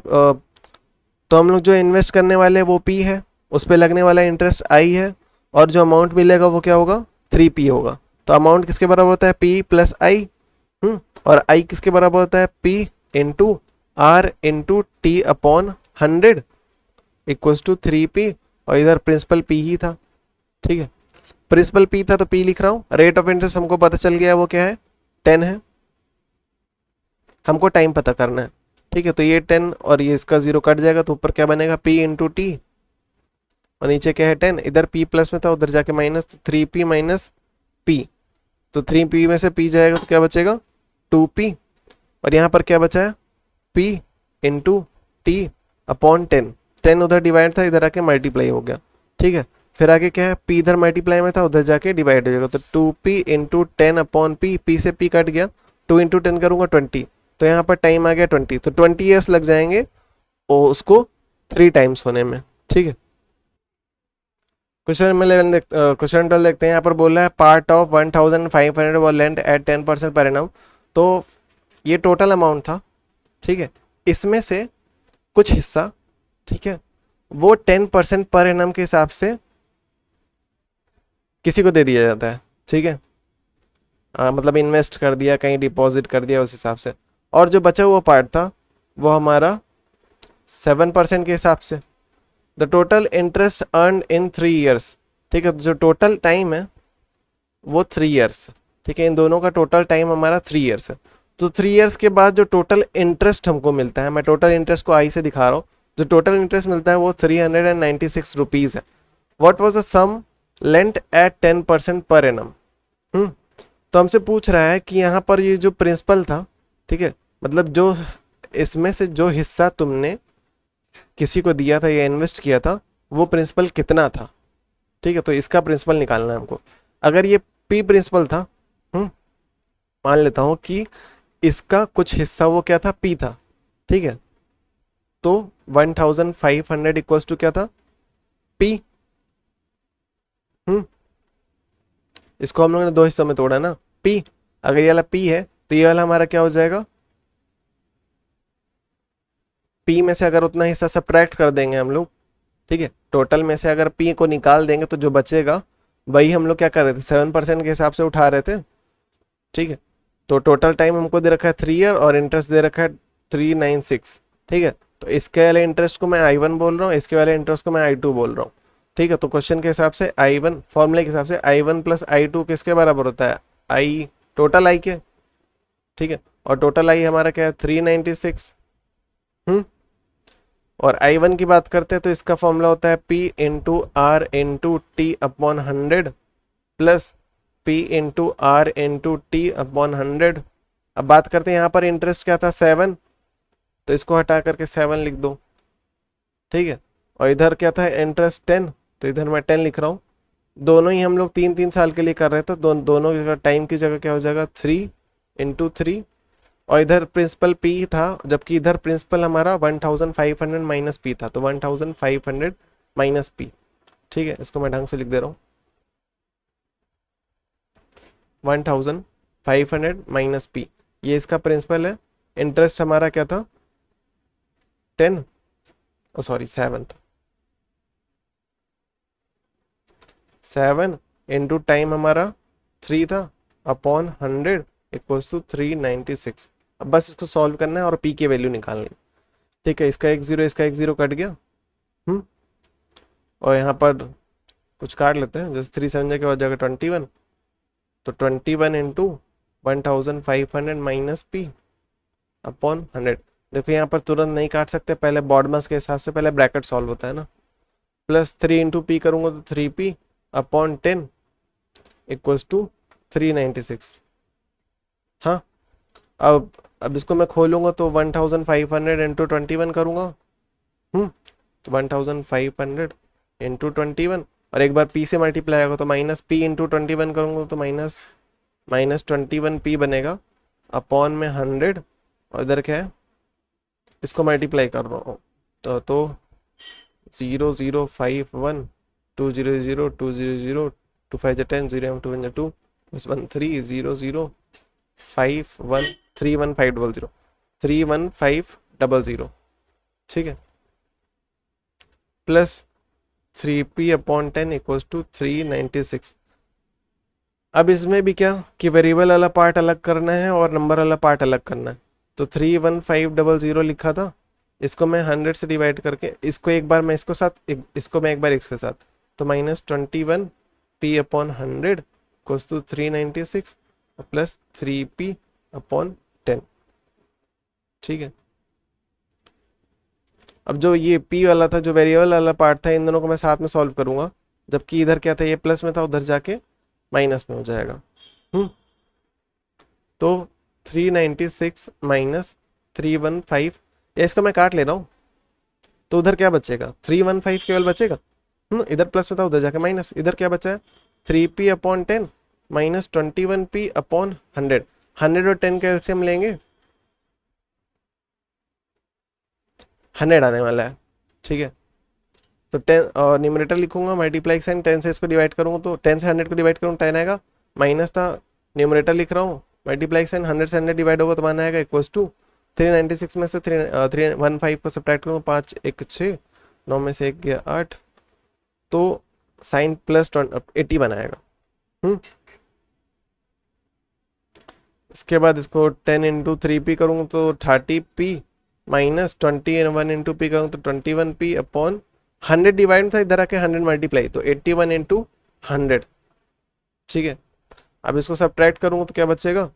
तो हम लोग जो इन्वेस्ट करने वाले हैं वो p है, उस पर लगने वाला इंटरेस्ट i है, और जो अमाउंट मिलेगा वो क्या होगा 3p होगा। तो अमाउंट किसके बराबर होता है p प्लस i, और i किसके बराबर होता है p into R into T upon 100 equals to 3p, और इधर प्रिंसिपल p ही था, ठीक है, प्रिंसिपल p था तो p लिख रहा हूँ। रेट ऑफ इंटरेस्ट हमको पता चल गया वो क्या है 10 है, हमको टाइम पता करना है, ठीक है। तो ये 10 और ये इसका 0 कट जाएगा, तो ऊपर क्या बनेगा p इंटू टी, और नीचे क्या है 10, इधर p प्लस में था, उधर जाके माइनस, तो 3p माइनस p, तो 3p में से p जाएगा तो क्या बचेगा 2p, और यहाँ पर क्या बचा है p इंटू टी अपॉन 10 उधर डिवाइड था, इधर आके मल्टीप्लाई हो गया, ठीक है। फिर आगे क्या है p इधर मल्टीप्लाई में था, उधर जाके डिवाइड हो जाएगा, तो 2p इंटू 10 अपॉन p से p कट गया, 2 इंटू 10 करूँगा 20, तो यहाँ पर टाइम आ गया 20, तो 20 ईयर्स लग जाएंगे और उसको 3 टाइम्स होने में, ठीक है। क्वेश्चन 12 देखते हैं, यहाँ पर बोला है part of 1500 was lent at 10% per annum. तो ये टोटल अमाउंट था, ठीक है, इसमें से कुछ हिस्सा, ठीक है, वो 10% पर एनम के हिसाब से किसी को दे दिया जाता है, ठीक है, मतलब इन्वेस्ट कर दिया, कहीं डिपॉजिट कर दिया उस हिसाब से, और जो बचा हुआ पार्ट था वो हमारा 7% के हिसाब से। The total interest earn in 3 years, ठीक है, जो टोटल टाइम है वो 3 ईयर्स, ठीक है, इन दोनों का टोटल टाइम हमारा 3 ईयर्स है। तो 3 ईयर्स के बाद जो टोटल इंटरेस्ट हमको मिलता है, मैं टोटल इंटरेस्ट को आई से दिखा रहा हूँ, जो टोटल इंटरेस्ट मिलता है वो 396 रुपीज़ है। What was the sum lent at 10% per annum. तो हमसे पूछ रहा है कि यहाँ पर ये जो प्रिंसिपल था, ठीक है, मतलब जो इसमें से जो हिस्सा तुमने किसी को दिया था या इन्वेस्ट किया था वो प्रिंसिपल कितना था, ठीक है, तो इसका प्रिंसिपल निकालना है हमको। अगर ये पी प्रिंसिपल था, मान लेता हूँ कि इसका कुछ हिस्सा वो क्या था पी था, ठीक है, तो 1500 इक्वल्स टू क्या था पी। इसको हम लोगों ने 2 हिस्सों में तोड़ा ना, पी, अगर ये वाला पी है तो ये वाला हमारा क्या हो जाएगा, पी में से अगर उतना हिस्सा सब्ट्रैक्ट कर देंगे हम लोग, ठीक है, टोटल में से अगर पी को निकाल देंगे तो जो बचेगा वही हम लोग क्या कर रहे थे 7% के हिसाब से उठा रहे थे, ठीक है। तो टोटल टाइम हमको दे रखा है 3 ईयर और इंटरेस्ट दे रखा है 396, ठीक है। तो इसके वाले इंटरेस्ट को मैं I1 बोल रहा हूँ, इसके वाले इंटरेस्ट को मैं I2 बोल रहा हूँ, ठीक है। तो क्वेश्चन के हिसाब से I1 फॉर्मूले के हिसाब से I1 प्लस I2 किसके बराबर होता है, I टोटल I के, ठीक है, और टोटल I हमारा क्या है 396। और I1 की बात करते हैं तो इसका फॉर्मूला होता है P into R into T upon 100 plus P into R into T upon 100। अब बात करते हैं यहाँ पर इंटरेस्ट क्या था 7, तो इसको हटा करके 7 लिख दो, ठीक है। और इधर क्या था, इंटरेस्ट 10, तो इधर मैं 10 लिख रहा हूँ। दोनों ही हम लोग 3-3 साल के लिए कर रहे थे, दोनों की टाइम की जगह क्या हो जाएगा 3 × 3। और इधर प्रिंसिपल पी था, जबकि इधर प्रिंसिपल हमारा 1500 माइनस पी था, तो 1500 माइनस पी, ठीक है। इसको मैं ढंग से लिख दे रहा हूँ, 1500 माइनस पी, ये इसका प्रिंसिपल है। इंटरेस्ट हमारा क्या था 10, सॉरी 7 था, 7 इंटू टाइम हमारा 3 था अपॉन 100 इक्वल्स टू 396। अब बस इसको सॉल्व करना है और पी की वैल्यू निकालनी, ठीक है। इसका एक जीरो, इसका एक जीरो कट गया, और यहाँ पर कुछ काट लेते हैं, जैसे 3 7 के बाद जाएगा 21, तो 21 इंटू 1500 माइनस पी अपॉन 100। देखो यहाँ पर तुरंत नहीं काट सकते, पहले बॉडमास के हिसाब से पहले ब्रैकेट सॉल्व होता है ना। प्लस 3 इंटू पी करूँगा तो 3p अपॉन 10 इक्वल्स टू 396। हाँ, अब इसको मैं खोलूँगा तो 1500 इंटू 21 करूँगा, तो 1500 इंटू 21, और एक बार p से मल्टीप्लाई होगा तो माइनस p इंटू 21 करूँगा तो माइनस 21p बनेगा अपॉन में 100, और इधर क्या है, इसको मल्टीप्लाई कर रहा हूँ, तो 0051 200 200 2 5 10 0 2 1 2 +1 3 0 5 1 31500 31500, ठीक है। Plus 3p upon 10 equals to 396। अब इसमें भी क्या कि वेरिएबल वाला पार्ट अलग करना है और नंबर वाला पार्ट अलग करना है, तो 31500 लिखा था, इसको मैं 100 से डिवाइड करके, इसको एक बार मैं इसको साथ, इसको मैं एक बार इसके साथ, तो -21p upon 100 equals to 396 plus 3p upon 10, ठीक है। अब जो ये p वाला था, जो वेरिएबल वाला पार्ट था, इन दोनों को मैं साथ में सॉल्व करूंगा, जबकि इधर क्या था, ये प्लस में था, उधर जाके माइनस में हो जाएगा। तो 396 माइनस 315, इसका मैं काट ले रहा हूँ, तो उधर क्या बचेगा 315 केवल बचेगा, इधर प्लस में था, उधर जाके माइनस, इधर क्या बचा है 3p upon 10 minus 21p upon 100। 100 और 10 का एलसीएम लेंगे, 100 आने वाला है, ठीक है। तो 10 और न्यूमरेटर लिखूंगा, मल्टीप्लाई साइन 10 से इसको डिवाइड करूंगा, तो 10 से 100 को डिवाइड करूँ 10 आएगा, माइनस था, न्यूमरेटर लिख रहा हूँ, मल्टीप्लाई साइन 100 से 100 डिवाइड होगा तो मान आएगा इक्वल्स टू 396 में से 315 को सब्ट्रैक्ट करूँगा, 5 1 6, 9 में से 1 गया 8, तो साइन प्लस 80 बनाएगा। इसके बाद इसको 10 इंटू 3p करूँगा तो 30p माइनस 21 इंटू p करूँगा तो 21p अपॉन 100 डिवाइड था, इधर आके 100 मल्टीप्लाई, तो 81 इंटू 100, ठीक है। अब इसको सब्ट्रैक्ट करूँगा तो क्या बचेगा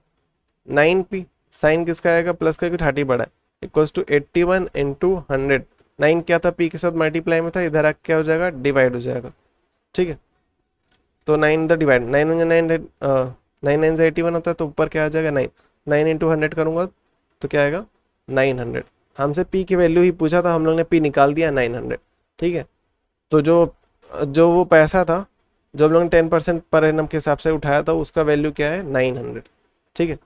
9p, साइन किसका आएगा प्लस का, 30 बड़ा है, इक्वल्स टू 81 इंटू 100। 9 क्या था p के साथ मल्टीप्लाई में था, इधर आके क्या हो जाएगा डिवाइड हो जाएगा, ठीक है। तो 9 इधर डिवाइड, 9 9 9 से 81 होता है, तो ऊपर क्या आ जाएगा 9, 9 इंटू 100 करूँगा तो क्या आएगा 900। हमसे p की वैल्यू ही पूछा था, हम लोग ने p निकाल दिया 900, ठीक है। तो जो वो पैसा था जो हम लोग ने 10% पर एनम के हिसाब से उठाया था, उसका वैल्यू क्या है 900, ठीक है।